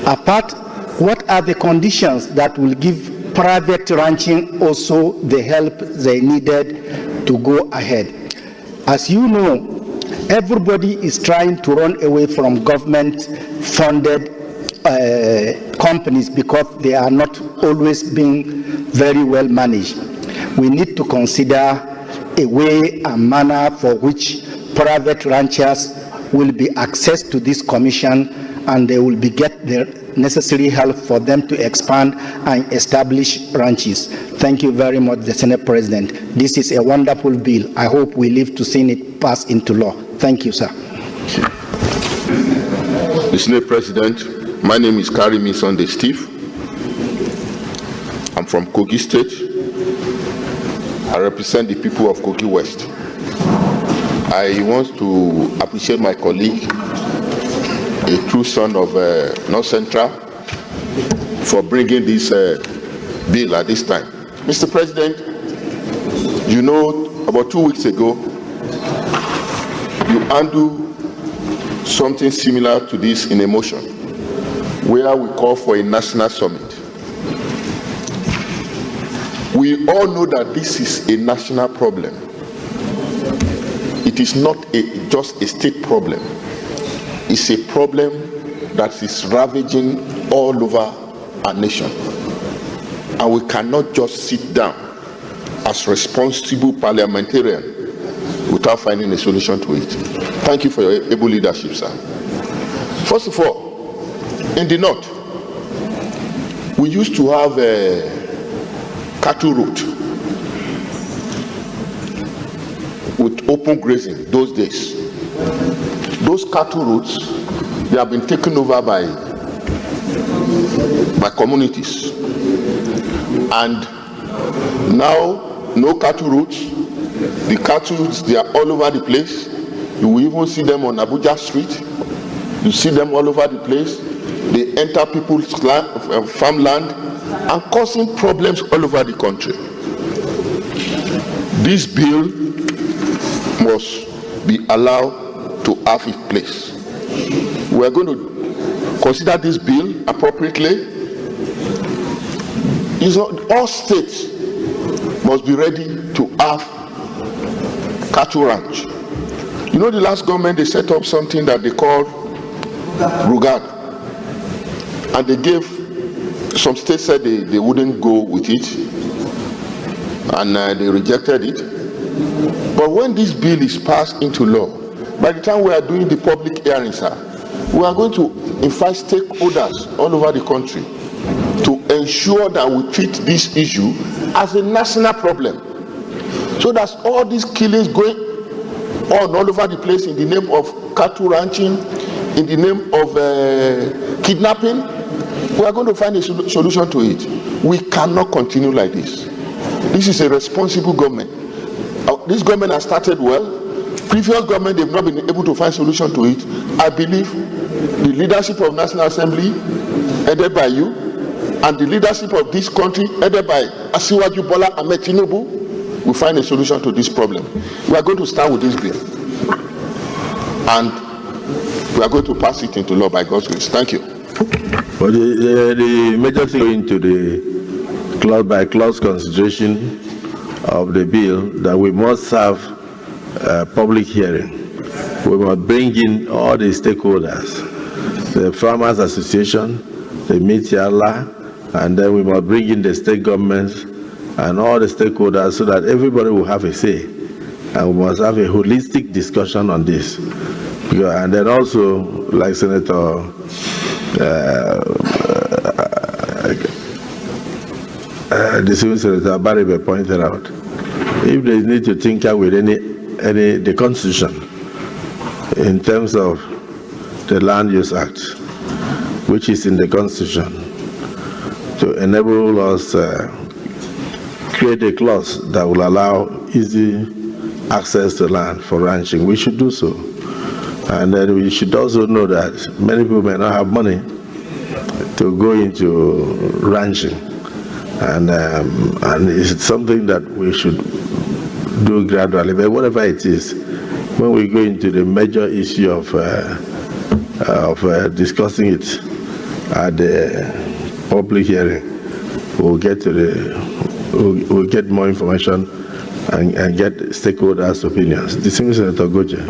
apart, what are the conditions that will give private ranching also the help they needed to go ahead. As you know, everybody is trying to run away from government-funded companies because they are not always being very well managed. We need to consider a way and manner for which private ranchers will be accessed to this commission, and they will get the necessary help for them to expand and establish ranches. Thank you very much, the Senate President. This is a wonderful bill. I hope we live to see it pass into law. Thank you, sir. The Senate President, my name is Karimi Sunday Steve. I'm from Kogi State. I represent the people of Kogi West. I want to appreciate my colleague, a true son of North Central, for bringing this bill at this time. Mr. President, you know, about 2 weeks ago, you handled something similar to this in a motion, where we call for a national summit. We all know that this is a national problem. It is not just a state problem. It's a problem that is ravaging all over our nation. And we cannot just sit down as responsible parliamentarians without finding a solution to it. Thank you for your able leadership, sir. First of all, in the north, we used to have a cattle route with open grazing those days. Those cattle routes, they have been taken over by communities. And now, no cattle routes. The cattle, they are all over the place. You will even see them on Abuja Street. You see them all over the place. They enter people's land, farmland, and causing problems all over the country. This bill must be allowed to have its place. We are going to consider this bill appropriately. All states must be ready to have cattle ranch. You know, the last government, they set up something that they called Rugard, and they gave, some states said they wouldn't go with it, and they rejected it. But when this bill is passed into law, by the time we are doing the public hearings, we are going to invite stakeholders all over the country to ensure that we treat this issue as a national problem, So that's all these killings going on all over the place in the name of cattle ranching, in the name of kidnapping. We are going to find a solution to it. We cannot continue like this. This is a responsible government. This government has started well. Previous government, they've not been able to find solution to it. I believe the leadership of National Assembly, headed by you, and the leadership of this country, headed by Asiwaju Bola Ahmed Tinubu, will find a solution to this problem. We are going to start with this bill, and we are going to pass it into law by God's grace. Thank you. But the major thing into the clause by clause consideration of the bill, that we must have a public hearing. We must bring in all the stakeholders, the Farmers Association, the Mitiala, and then we must bring in the state governments and all the stakeholders so that everybody will have a say. And we must have a holistic discussion on this. And then also, like Senator the Civil Senator Baribe pointed out, if there is need to tinker with the Constitution in terms of the Land Use Act, which is in the Constitution, to enable us create a clause that will allow easy access to land for ranching, we should do so. And then we should also know that many people may not have money to go into ranching, and it's something that we should do gradually. But whatever it is, when we go into the major issue of discussing it at the public hearing, we'll get more information and get stakeholders' opinions. Distinguished Senator Goje.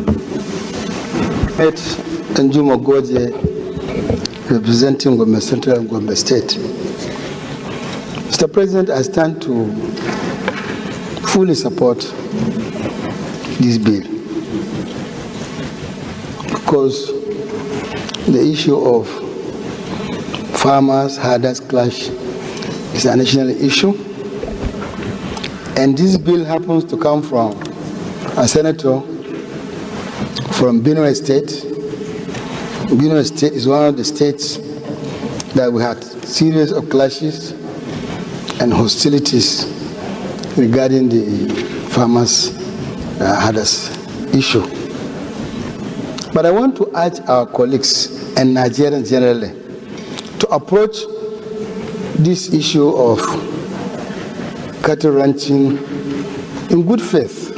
And Juma Goje, representing Gombe Central and Gombe State. Mr. President, I stand to fully support this bill because the issue of farmers herders clash is a national issue, and this bill happens to come from a senator from Ibanuje State. Ibanuje State is one of the states that we had series of clashes and hostilities regarding the farmers herders issue. But I want to urge our colleagues and Nigerians generally to approach this issue of cattle ranching in good faith.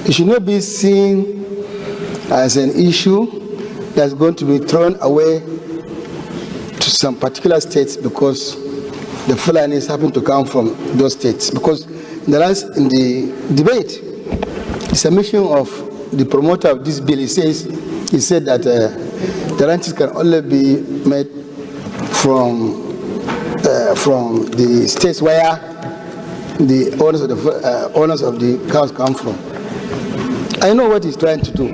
It should not be seen as an issue that's going to be thrown away to some particular states because the Fulanis happen to come from those states. Because in the debate, the submission of the promoter of this bill, he said that the ranches can only be made from the states where the owners of the cows come from. I know what he's trying to do.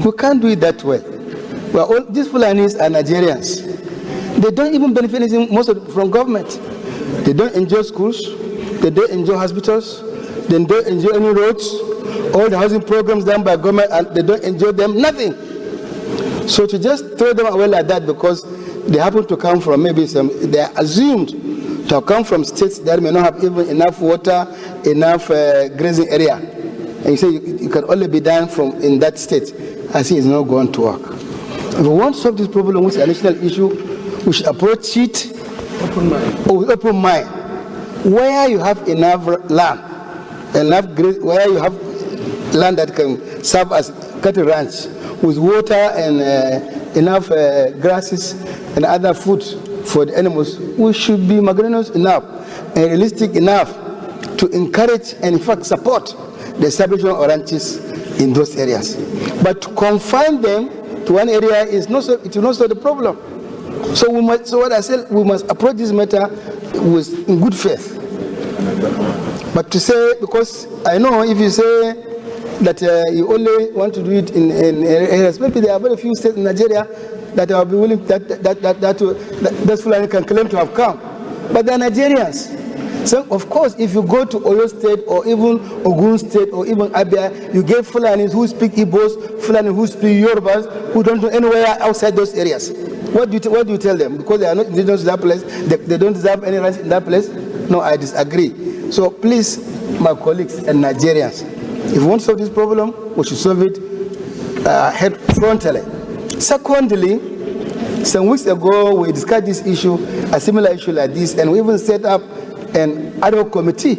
We can't do it that way. Well, these Fulanis are Nigerians. They don't even benefit anything from government. They don't enjoy schools. They don't enjoy hospitals. They don't enjoy any roads. All the housing programs done by government, and they don't enjoy them, nothing. So to just throw them away like that because they happen to come from they are assumed to have come from states that may not have even enough water, enough grazing area. And you say you can only be done in that state. I think it's not going to work. If we want to solve this problem, which is a national issue, we should approach it with open mind. Where you have enough land, where you have land that can serve as cattle ranch with water and enough grasses and other food for the animals, we should be magnanimous enough and realistic enough to encourage and in fact support the establishment of ranches in those areas. But to confine them to one area it will not solve the problem. So what I said, we must approach this matter in good faith. But to say, because I know if you say that you only want to do it in areas, maybe there are very few states in Nigeria that will be willing, that Fulani can claim to have come. But they are Nigerians. So, of course, if you go to Oyo State or even Ogun State or even Abia, you get Fulanis who speak Igbos, Fulani who speak Yorubas, who don't go anywhere outside those areas. What do you tell them? Because they are not indigenous to that place, they don't deserve any rights in that place? No, I disagree. So please, my colleagues and Nigerians, if we want to solve this problem, we should solve it head frontally. Secondly, some weeks ago, we discussed this issue, a similar issue like this, and we even set up an ad hoc committee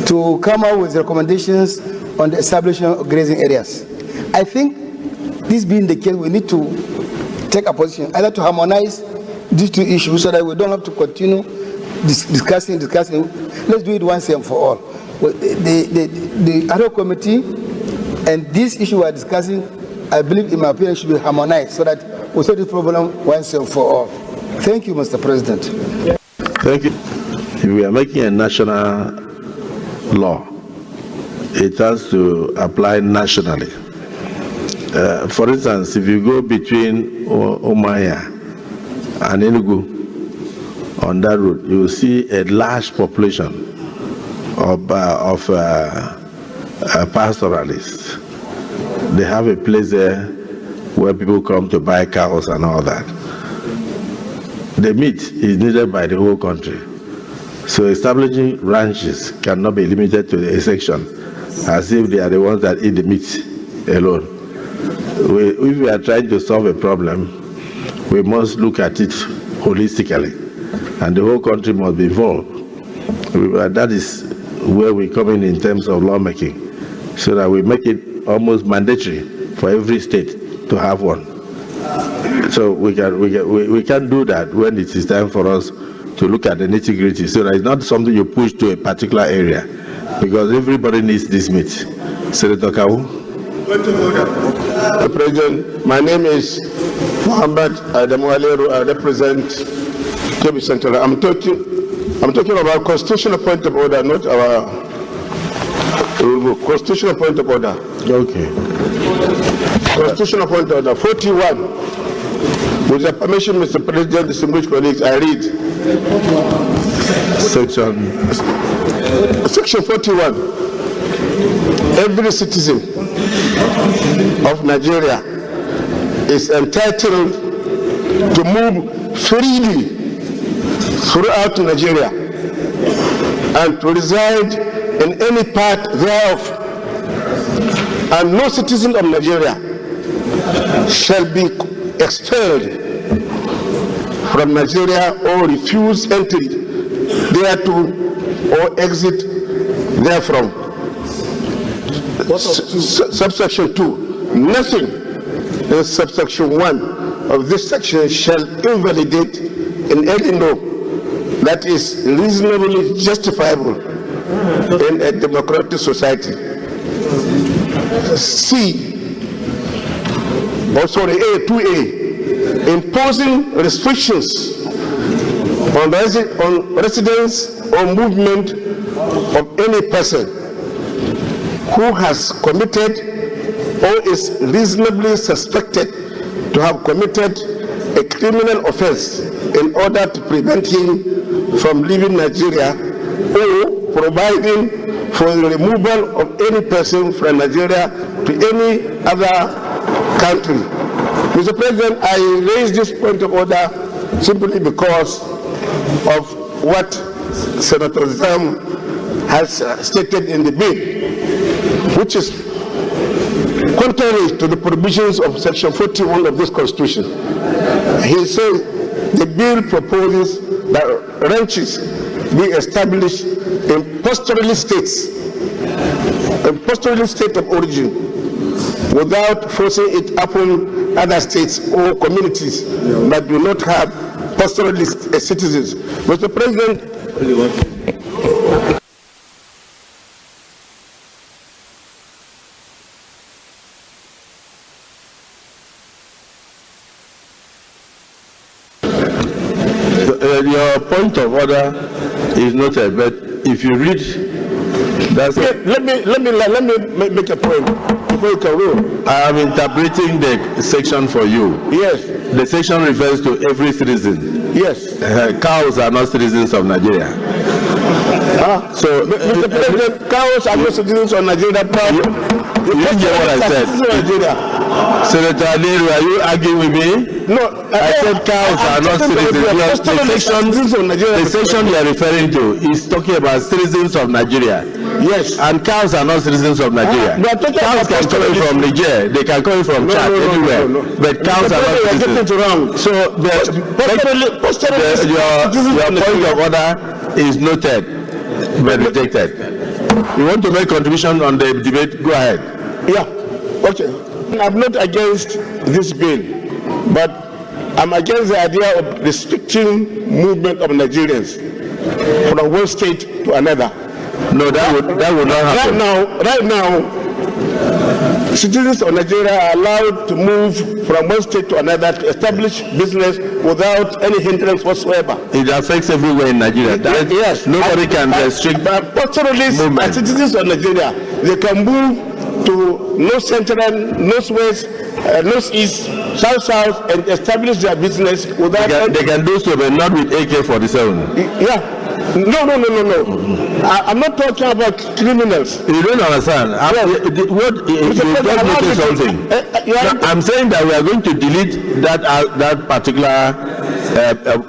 to come out with recommendations on the establishment of grazing areas. I think this being the case, we need to take a position, either to harmonize these two issues so that we don't have to continue discussing. Let's do it once and for all. The ad hoc committee and this issue we are discussing, I believe, in my opinion, should be harmonized so that we solve this problem once and for all. Thank you, Mr. President. Thank you. If we are making a national law, it has to apply nationally. For instance, if you go between Umuahia and Enugu on that route, you will see a large population of pastoralists. They have a place there where people come to buy cows and all that. The meat is needed by the whole country. So establishing ranches cannot be limited to a section as if they are the ones that eat the meat alone. If we are trying to solve a problem, we must look at it holistically, and the whole country must be involved. That is where we come in terms of lawmaking, so that we make it almost mandatory for every state to have one. So we can do that when it is time for us to look at the nitty-gritty, so that it's not something you push to a particular area, because everybody needs this meat. Senator Kawu. Mr. President, my name is Muhammad Adamu. I represent Kebbi Central. I'm talking about constitutional point of order, not our constitutional point of order. Okay. Constitutional point of order 41. With your permission, Mr. President, distinguished colleagues, I read Section 41. Every citizen of Nigeria is entitled to move freely throughout Nigeria and to reside in any part thereof, and no citizen of Nigeria shall be expelled from Nigeria or refuse entry thereto or exit therefrom. Subsection 2. Nothing in subsection 1 of this section shall invalidate in any law that is reasonably justifiable in a democratic society. C. Also the A, 2A, imposing restrictions on residence or movement of any person who has committed or is reasonably suspected to have committed a criminal offense in order to prevent him from leaving Nigeria, or providing for the removal of any person from Nigeria to any other country. Mr. President, I raise this point of order simply because of what Senator Zam has stated in the bill, which is contrary to the provisions of Section 41 of this Constitution. He says the bill proposes that ranches be established in pastoralist states, in pastoralist state of origin, without forcing it upon other states or communities that do not have pastoralist citizens. Mr. President, your point of order is not a bet. If you read, that's let me make a point before you can rule. I am interpreting the section for you. Yes. The section refers to every citizen. Yes. Cows are not citizens of Nigeria. So, Mr. President, cows are not citizens of Nigeria. You get what I said. Senator Aliru, are you arguing with me? No. I said cows are not citizens. The section you are referring to is talking about citizens of Nigeria. Yes. And cows are not citizens of Nigeria. Cows can come from Niger. They can come from Chad, anywhere. But cows are not citizens. So your point of order is noted, but rejected. You want to make contribution on the debate? Go ahead. Yeah. Okay. I'm not against this bill, but I'm against the idea of restricting movement of Nigerians from one state to another. No, that would not happen. Right now, citizens of Nigeria are allowed to move from one state to another to establish business without any hindrance whatsoever. It affects everywhere in Nigeria. Yes. Nobody can restrict pastoralists and citizens of Nigeria. They can move to North Central, Northwest, Northeast, South, and establish their business without... They can do so, but not with AK-47. Yeah. No. I'm not talking about criminals. You don't understand. I'm saying that we are going to delete that particular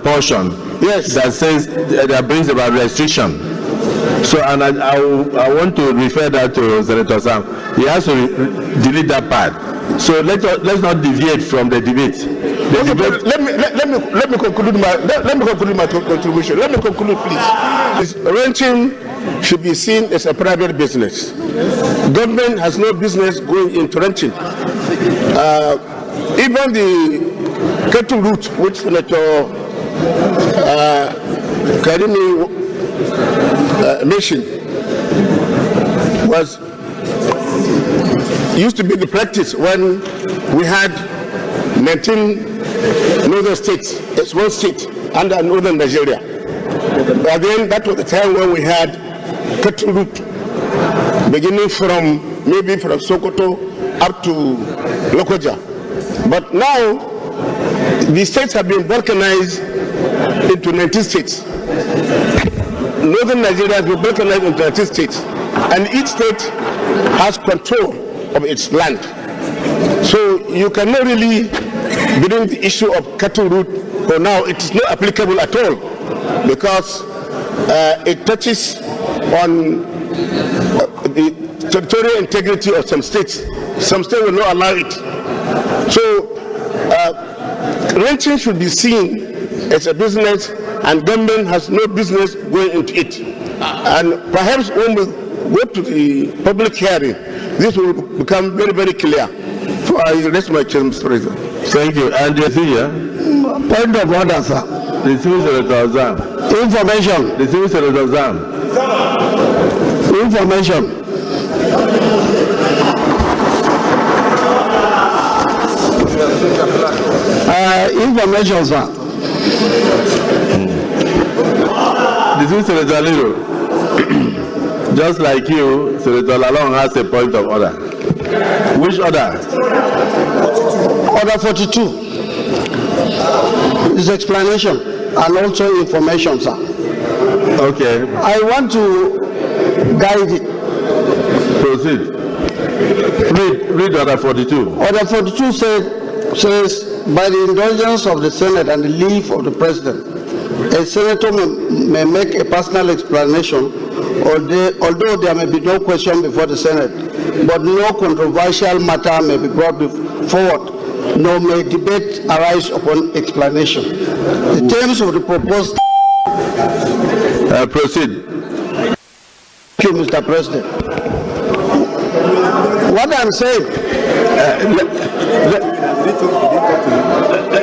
portion. Yes. That says that brings about restriction. So, and I want to refer that to Senator Sam. He has to delete that part. So let's not deviate from the debate. Let me conclude my contribution. Let me conclude, please. Renting should be seen as a private business. Government has no business going into renting. Even the cattle route, which Senator Karimi mentioned, used to be the practice when we had 19 northern states, it's one state under northern Nigeria. But then that was the time when we had cattle route, beginning from maybe from Sokoto up to Lokoja. But now the states have been balkanized into 19 states. Northern Nigeria has been balkanized into 19 states, and each state has control of its land. So you cannot really bring the issue of cattle route for now. It is not applicable at all, because it touches on the territorial integrity of some states. Some states will not allow it. So renting should be seen as a business, and government has no business going into it. And perhaps when we go to the public hearing, this will become very, very clear. So I rest my case, Mr. President. Thank you. And point of order, sir. The civil senator Zam. Information. The civil senator Zam. Information. Information, sir. The civil senator Aliru. Just like you, Senator Lalong has a point of order. Which order? Order 42. Is explanation and also information, sir. Okay. I want to guide it. Proceed. Read order 42. Order 42 says, by the indulgence of the Senate and the leave of the President, a senator may make a personal explanation, although there may be no question before the Senate, but no controversial matter may be brought forward, nor may debate arise upon explanation. The terms of the proposed... Proceed. Thank you, Mr. President. What I'm saying...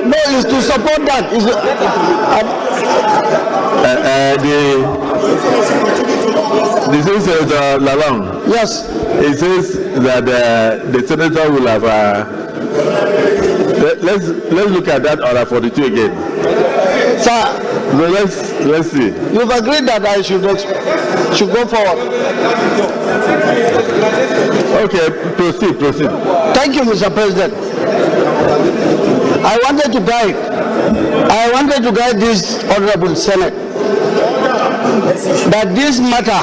no, is to support that. This is Senator Lalong. Yes. It says that the senator will have. Let's look at that order 42 again. Sir, so let's see. You've agreed that I should go forward. Okay, proceed. Thank you, Mr. President. I wanted to guide this honorable Senate that this matter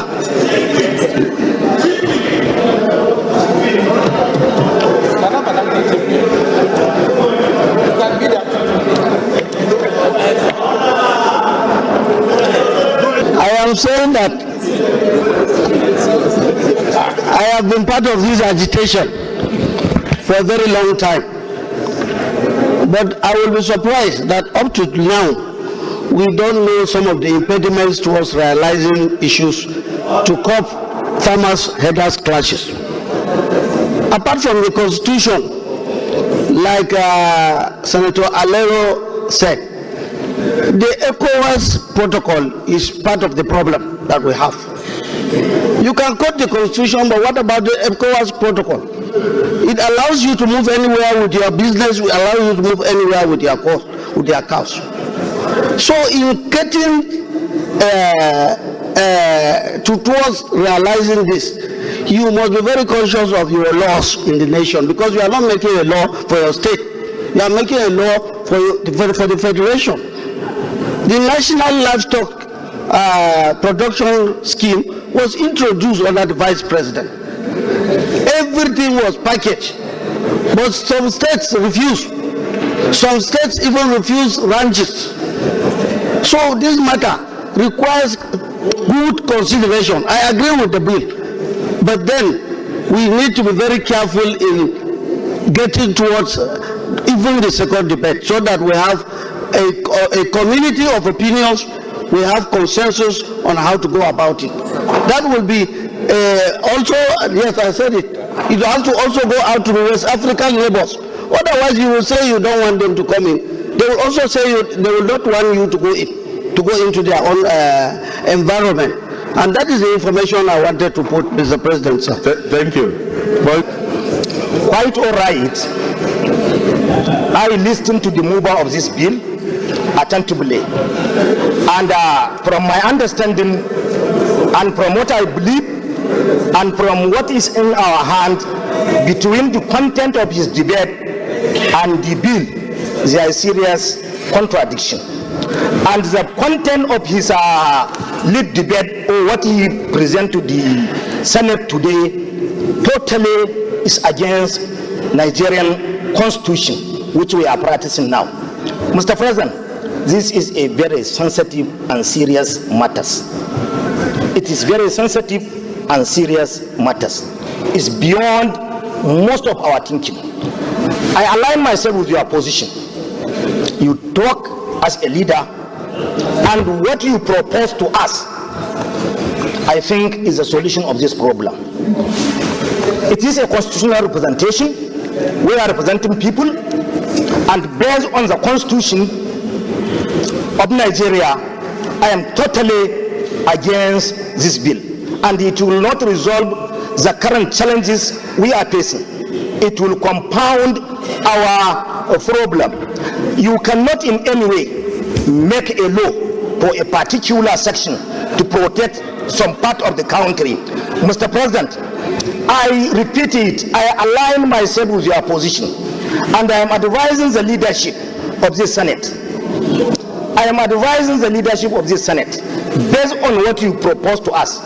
I am saying that I have been part of this agitation for a very long time, but I will be surprised that up to now we don't know some of the impediments towards realizing issues to curb farmers' headers clashes. Apart from the constitution, like Senator Alero said, the ECOWAS protocol is part of the problem that we have. You can quote the constitution, but what about the ECOWAS protocol? It allows you to move anywhere with your business, it allows you to move anywhere with your cows. So in getting towards realizing this, you must be very conscious of your laws in the nation, because you are not making a law for your state, you are making a law for the federation. The National Livestock Production Scheme was introduced under the Vice President. Everything was packaged, but some states refused. Some states even refused ranches. So this matter requires good consideration. I agree with the bill, but then we need to be very careful in getting towards even the second debate, so that we have a community of opinions, we have consensus on how to go about it. That will be also, yes, I said it, it has to also go out to the West African neighbors. Otherwise you will say you don't want them to come in. They will also say they will not want you to go into their own environment. And that is the information I wanted to put, Mr. President, sir. Thank you. Well, quite all right. I listened to the mover of this bill attentively, and from my understanding and from what I believe and from what is in our hand, between the content of his debate and the bill, there is serious contradiction. And the content of his lead debate, or what he presented to the Senate today, totally is against Nigerian constitution, which we are practicing now. Mr. President, this is a very sensitive and serious matters. It is very sensitive and serious matters. It's beyond most of our thinking. I align myself with your position. You talk as a leader, and what you propose to us, I think, is a solution of this problem. It is a constitutional representation. We are representing people, and based on the constitution of Nigeria, I am totally against this bill, and it will not resolve the current challenges we are facing. It will compound our problem. You cannot in any way make a law for a particular section to protect some part of the country. Mr. President, I repeat it, I align myself with your position, and I am advising the leadership of this Senate. I am advising the leadership of this Senate, based on what you propose to us,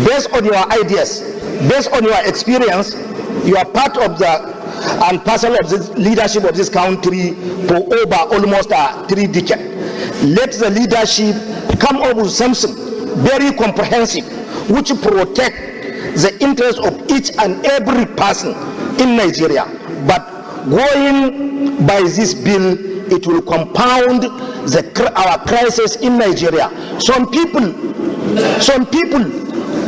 based on your ideas, based on your experience. You are part of the and parcel of the leadership of this country for over almost 3 decades. Let the leadership come up with something very comprehensive, which protect the interests of each and every person in Nigeria. But going by this bill, it will compound our crisis in Nigeria. Some people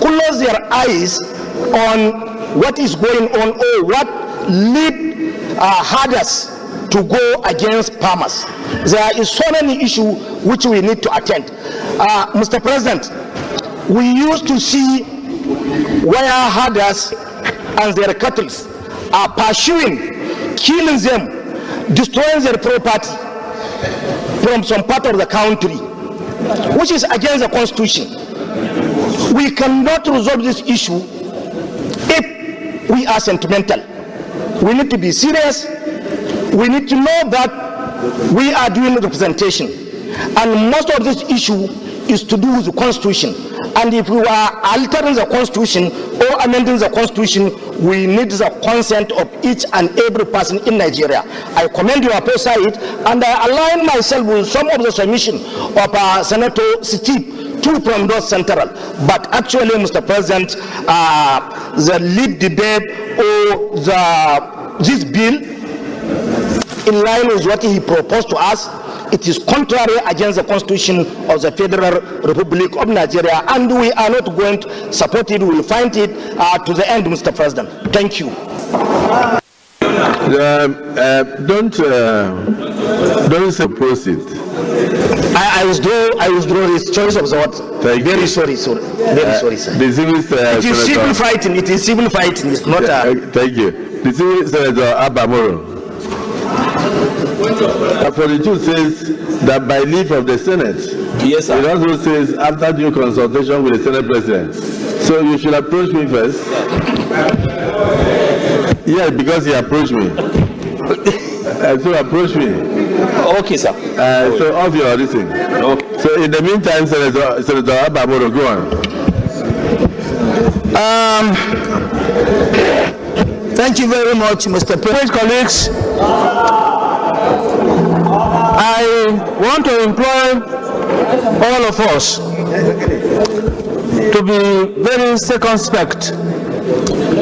close their eyes on what is going on, or what lead herders to go against farmers. There is so many issues which we need to attend. Mr. President, we used to see where herders and their cattle are pursuing, killing them, destroying their property from some part of the country, which is against the constitution. We cannot resolve this issue if we are sentimental. We need to be serious. We need to know that we are doing representation, and most of this issue is to do with the Constitution. And if we are altering the Constitution or amending the Constitution, we need the consent of each and every person in Nigeria. I commend your foresight, and I align myself with some of the submission of Senator Steve, two from North Central. But actually, Mr. President, the lead debate or this bill, in line with what he proposed to us, it is contrary against the Constitution of the Federal Republic of Nigeria, and we are not going to support it. We will fight it to the end, Mr. President. Thank you. Don't suppose it. I withdraw this choice of the word. Very sorry, sir. Very sorry, sir. The civil it is civil fighting. It is civil fighting. It's not Thank you. The civil Senator Abamoro. For the truth says that by leave of the Senate. Yes, sir. It also says after due consultation with the Senate President. So you should approach me first. Yeah, because he approached me. So approach me. Okay, sir. So off your auditing. Okay. So in the meantime, Senator Abamoro, go on. Thank you very much, Mr. President. Colleagues, I want to employ all of us to be very circumspect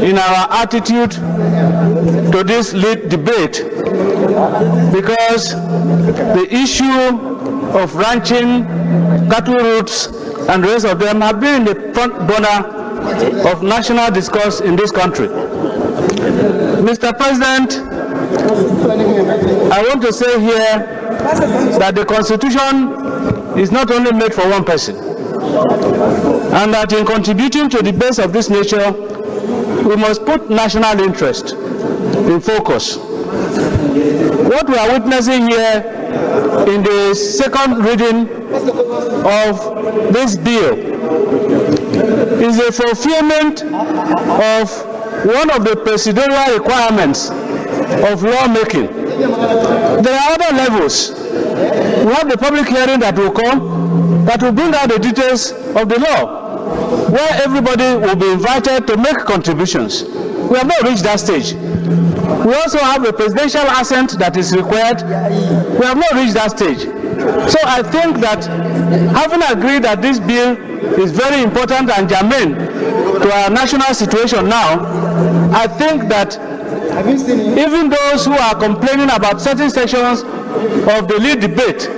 in our attitude to this lead debate, because the issue of ranching, cattle routes, and the rest of them have been in the front burner of national discourse in this country. Mr. President, I want to say here that the Constitution is not only made for one person, and that in contributing to debates of this nature, we must put national interest in focus. What we are witnessing here in the second reading of this bill is a fulfillment of one of the procedural requirements of lawmaking. There are other levels. We have the public hearing that will come, that will bring out the details of the law, where everybody will be invited to make contributions. We have not reached that stage. We also have a presidential assent that is required. We have not reached that stage. So I think that having agreed that this bill is very important and germane to our national situation now, I think that even those who are complaining about certain sections of the lead debate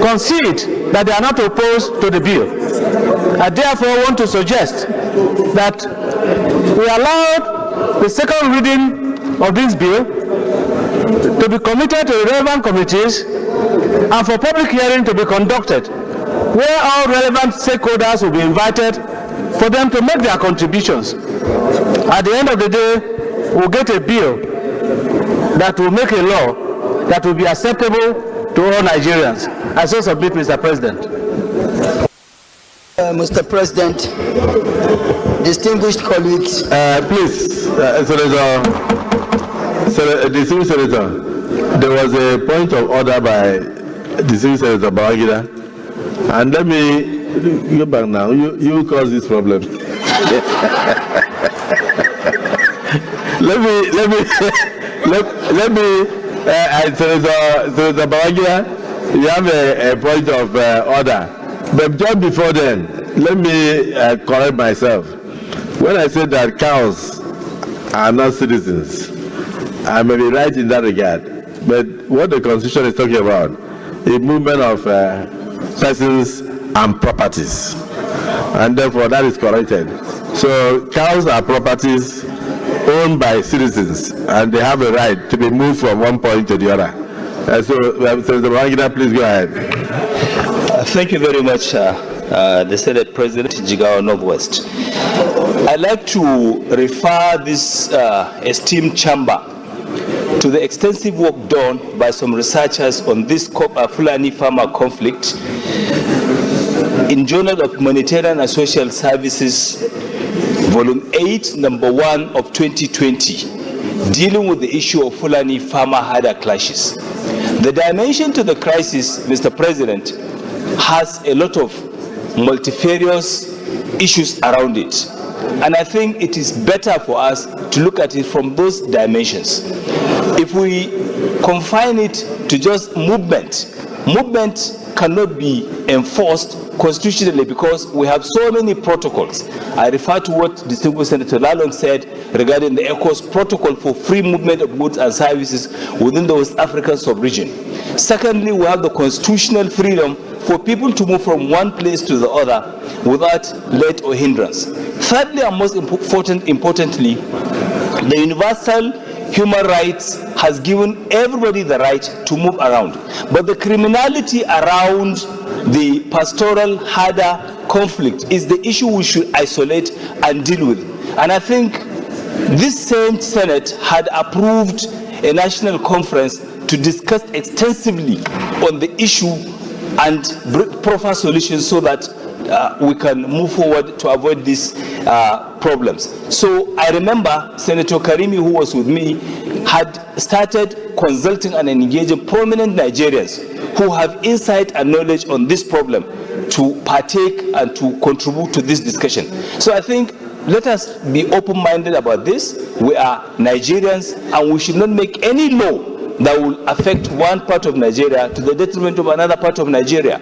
concede that they are not opposed to the bill. I therefore want to suggest that we allow the second reading of this bill to be committed to the relevant committees and for public hearing to be conducted, where all relevant stakeholders will be invited for them to make their contributions. At the end of the day, we'll get a bill that will make a law that will be acceptable to all Nigerians. I so submit, Mr. President. Mr. President, distinguished colleagues. Please, distinguished Senator, there was a point of order by distinguished Senator Babangida, and let me go back now. You cause this problem. let me. Senator Babangida, you have a point of order. But just before then, let me correct myself. When I said that cows are not citizens, I may be right in that regard. But what the Constitution is talking about is movement of persons and properties. And therefore, that is corrected. So cows are properties owned by citizens, and they have a right to be moved from one point to the other. So, Senator Babangida, please go ahead. Thank you very much, the Senate President, Jigawa Northwest. I'd like to refer this esteemed chamber to the extensive work done by some researchers on this Fulani farmer conflict in Journal of Humanitarian and Social Services, Volume 8, Number 1 of 2020, dealing with the issue of Fulani farmer-herder clashes. The dimension to the crisis, Mr. President, has a lot of multifarious issues around it. And I think it is better for us to look at it from those dimensions. If we confine it to just movement cannot be enforced constitutionally because we have so many protocols. I refer to what distinguished Senator Lalong said regarding the ECOWAS protocol for free movement of goods and services within the West African sub-region. Secondly, we have the constitutional freedom for people to move from one place to the other without let or hindrance. Thirdly, and most importantly, the universal human rights has given everybody the right to move around. But the criminality around the pastoral Hada conflict is the issue we should isolate and deal with. And I think this same Senate had approved a national conference to discuss extensively on the issue and proffer solutions so that we can move forward to avoid these problems. So I remember Senator Karimi, who was with me, had started consulting and engaging prominent Nigerians who have insight and knowledge on this problem to partake and to contribute to this discussion. So I think let us be open-minded about this. We are Nigerians and we should not make any law that will affect one part of Nigeria to the detriment of another part of Nigeria.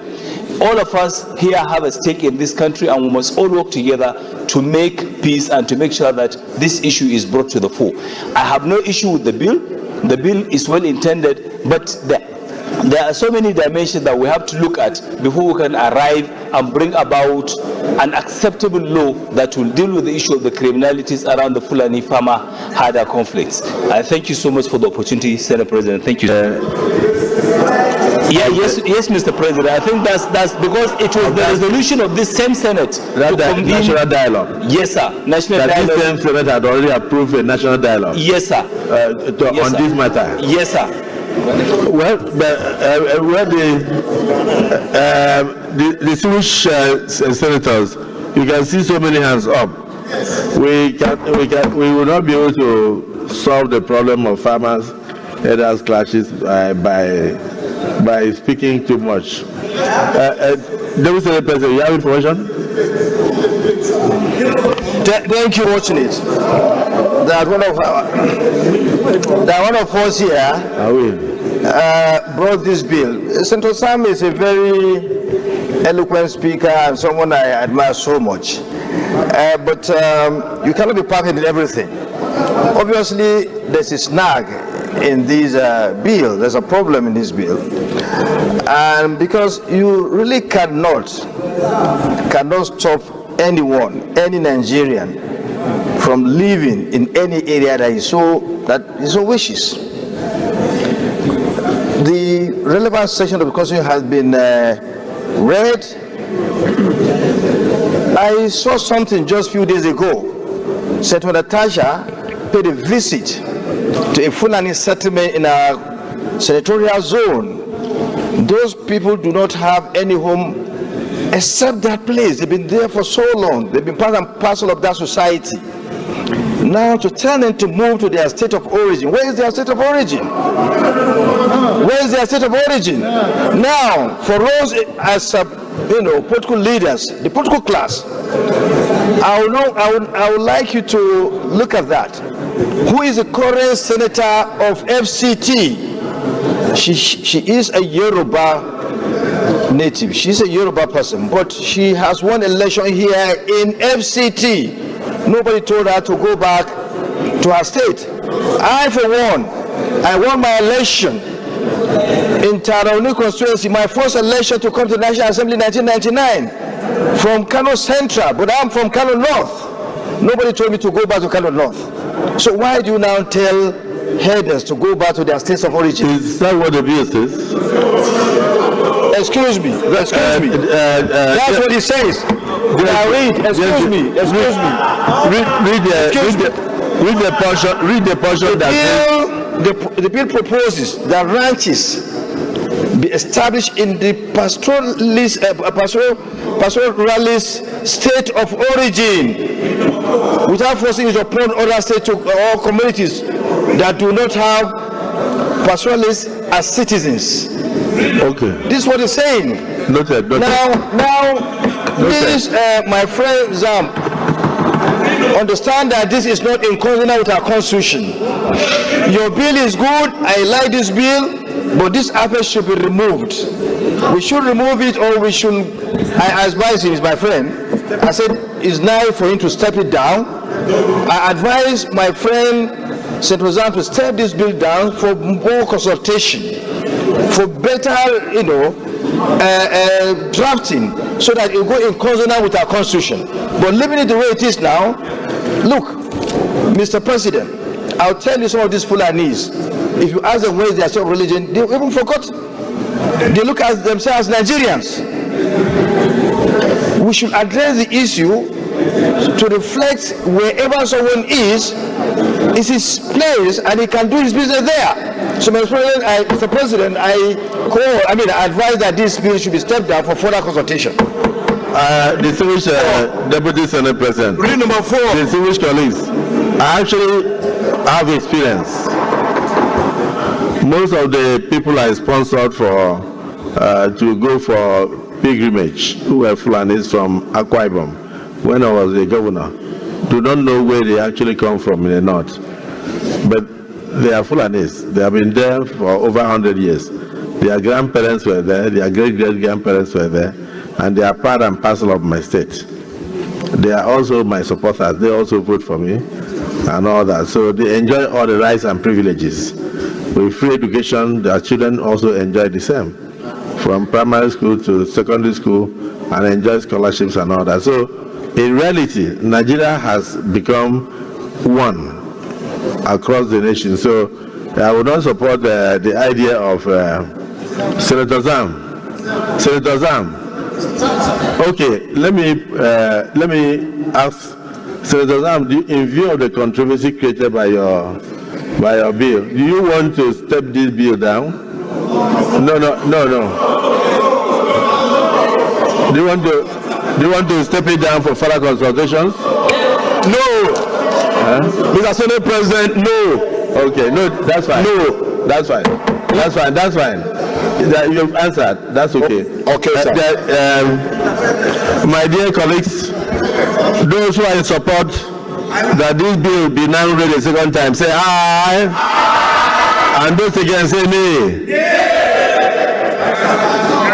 All of us here have a stake in this country and we must all work together to make peace and to make sure that this issue is brought to the fore. I have no issue with the bill. The bill is well intended, but there are so many dimensions that we have to look at before we can arrive and bring about an acceptable law that will deal with the issue of the criminalities around the Fulani farmer Hada conflicts. I thank you so much for the opportunity, Senate President. Thank you. Yes, Mr. President. I think that's because it was the resolution of this same Senate that national dialogue. Yes, sir. National that dialogue. This same Senate had already approved a national dialogue. Yes, sir. On this matter. Yes, sir. Well, where the Swedish senators, you can see so many hands up. We will not be able to solve the problem of farmers' headers clashes by speaking too much. Deputy Senate President, you have information? Thank you, watching it. That one of us here brought this bill. Senator Sam is a very eloquent speaker and someone I admire so much. But you cannot be perfect in everything. Obviously, there's a snag in this bill. There's a problem in this bill. And because you really cannot stop anyone, any Nigerian, from living in any area that he so wishes. The relevant section of the Constitution has been read. I saw something just a few days ago. Senator Natasha paid a visit to a Fulani settlement in our senatorial zone. Those people do not have any home except that place. They've been there for so long. They've been part and parcel of that society. Now to tell them to move to their state of origin. Where is their state of origin? Where is their state of origin? Now, for us as political leaders, the political class, I would like you to look at that. Who is the current senator of FCT? She is a Yoruba native. She's a Yoruba person, but she has won election here in FCT. Nobody told her to go back to her state. I, for one, I won my election in Tarauni constituency, my first election to come to the National Assembly in 1999, from Kano Central, but I'm from Kano North. Nobody told me to go back to Kano North. So why do you now tell headers to go back to their states of origin? Is that what the bill says? Excuse me. That's what he says. Read the portion that the bill proposes that ranches be established in the pastoralist state of origin without forcing it upon other states or communities that do not have pastoralists as citizens. Okay. This is what he's saying. Noted. Now, Please, my friend Zam, understand that this is not in consonance with our constitution. Your bill is good. I like this bill, but this aspect should be removed. We should remove it, or we should. I advise him, he's my friend. I said it's now for him to step it down. I advise my friend Senator Zam to step this bill down for more consultation, for better, drafting, so that it will go in consonance with our constitution. But leaving it the way it is now, look, Mr. President, I'll tell you some of these Fulanis. If you ask them where is their sort of religion, they even forgot. They look at themselves as Nigerians. We should address the issue to reflect wherever someone is his place, and he can do his business there. So, Mr. President, I advise that this bill should be stepped down for further consultation. Distinguished Deputy Senate President. Rule number 4. Distinguished colleagues, I actually have experience. Most of the people I sponsored for to go for pilgrimage, who were Fulanis from Akwa Ibom, when I was a governor, do not know where they actually come from in the north. But they are Fulanis. They have been there for over 100 years. Their grandparents were there, their great-great-grandparents were there, and they are part and parcel of my state. They are also my supporters. They also vote for me and all that. So they enjoy all the rights and privileges. With free education, their children also enjoy the same, from primary school to secondary school, and enjoy scholarships and all that. So in reality, Nigeria has become one across the nation. So I would not support the idea of Senator Zam. Senator Zam. Okay, let me ask Senator Zam, in view of the controversy created by your bill, do you want to step this bill down? No. Do you want to step it down for further consultations? No. Mr. Senate President, no. Okay, no, that's fine. No. That's fine. That's fine. You've answered. That's okay. Okay, sir. My dear colleagues, those who are in support that this bill be now read a second time, say aye. And those against say nay.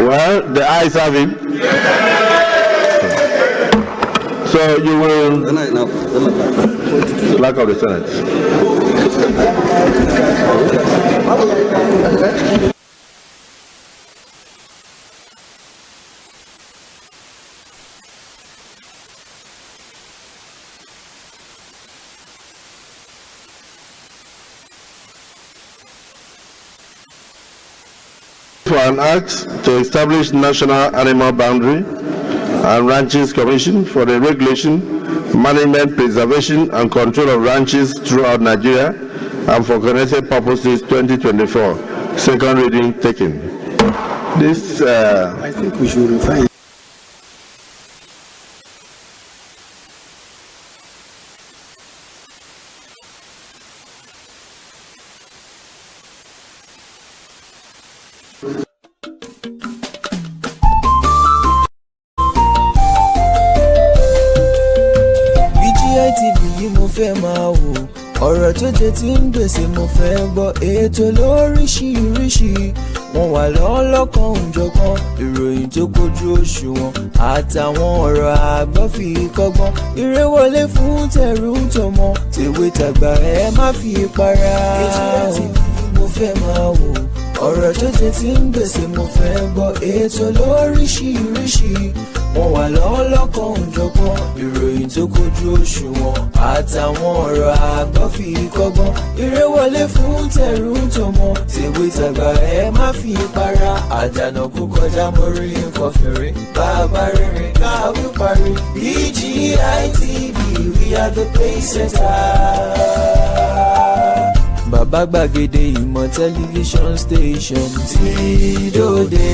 Well, the ayes have it. So you will clerk of the Senate. For an act to establish National Animal Boundary and Ranches Commission for the regulation, management, preservation, and control of ranches throughout Nigeria and for connected purposes 2024. Second reading taken. This I think we should refine. ọ̀rọ̀ tó jẹ ti ń gbèsè mo fẹ́ gbọ́ ètò lóríṣiríṣi wọn wà lọ́lọ́kan òjọ̀kan ìròyìn tó kojú òṣùwọ̀n àtàwọn ọ̀rọ̀ àgbọ́ fi kọ́gbọ́n eré wọlé fún tẹ̀rù tọmọ tèwe tàgbà ẹ má fi para. ètò mo fẹ́ máa wò ọ̀rọ̀ tó jẹ ti ń gbèsè mo fẹ́ gbọ́ ètò lóríṣiríṣi wọn wà lọ́lọ́kan òjọ̀kan ìròyìn tó kojú òṣùwọ̀n àtàwọn ọ̀rọ̀ àgbọ́ fi kọ́gbọ́n eré wọlé fún tẹ̀rù tọmọ tèwe tàgbà ẹ má fi para àdànà kó kọjá mórí nǹkan fèrè bàbá rere káwí parí BGI TV we are the pace setter. Bàbá gbàgede ìmọ̀ tẹlifíṣọ̀n station tí dòde.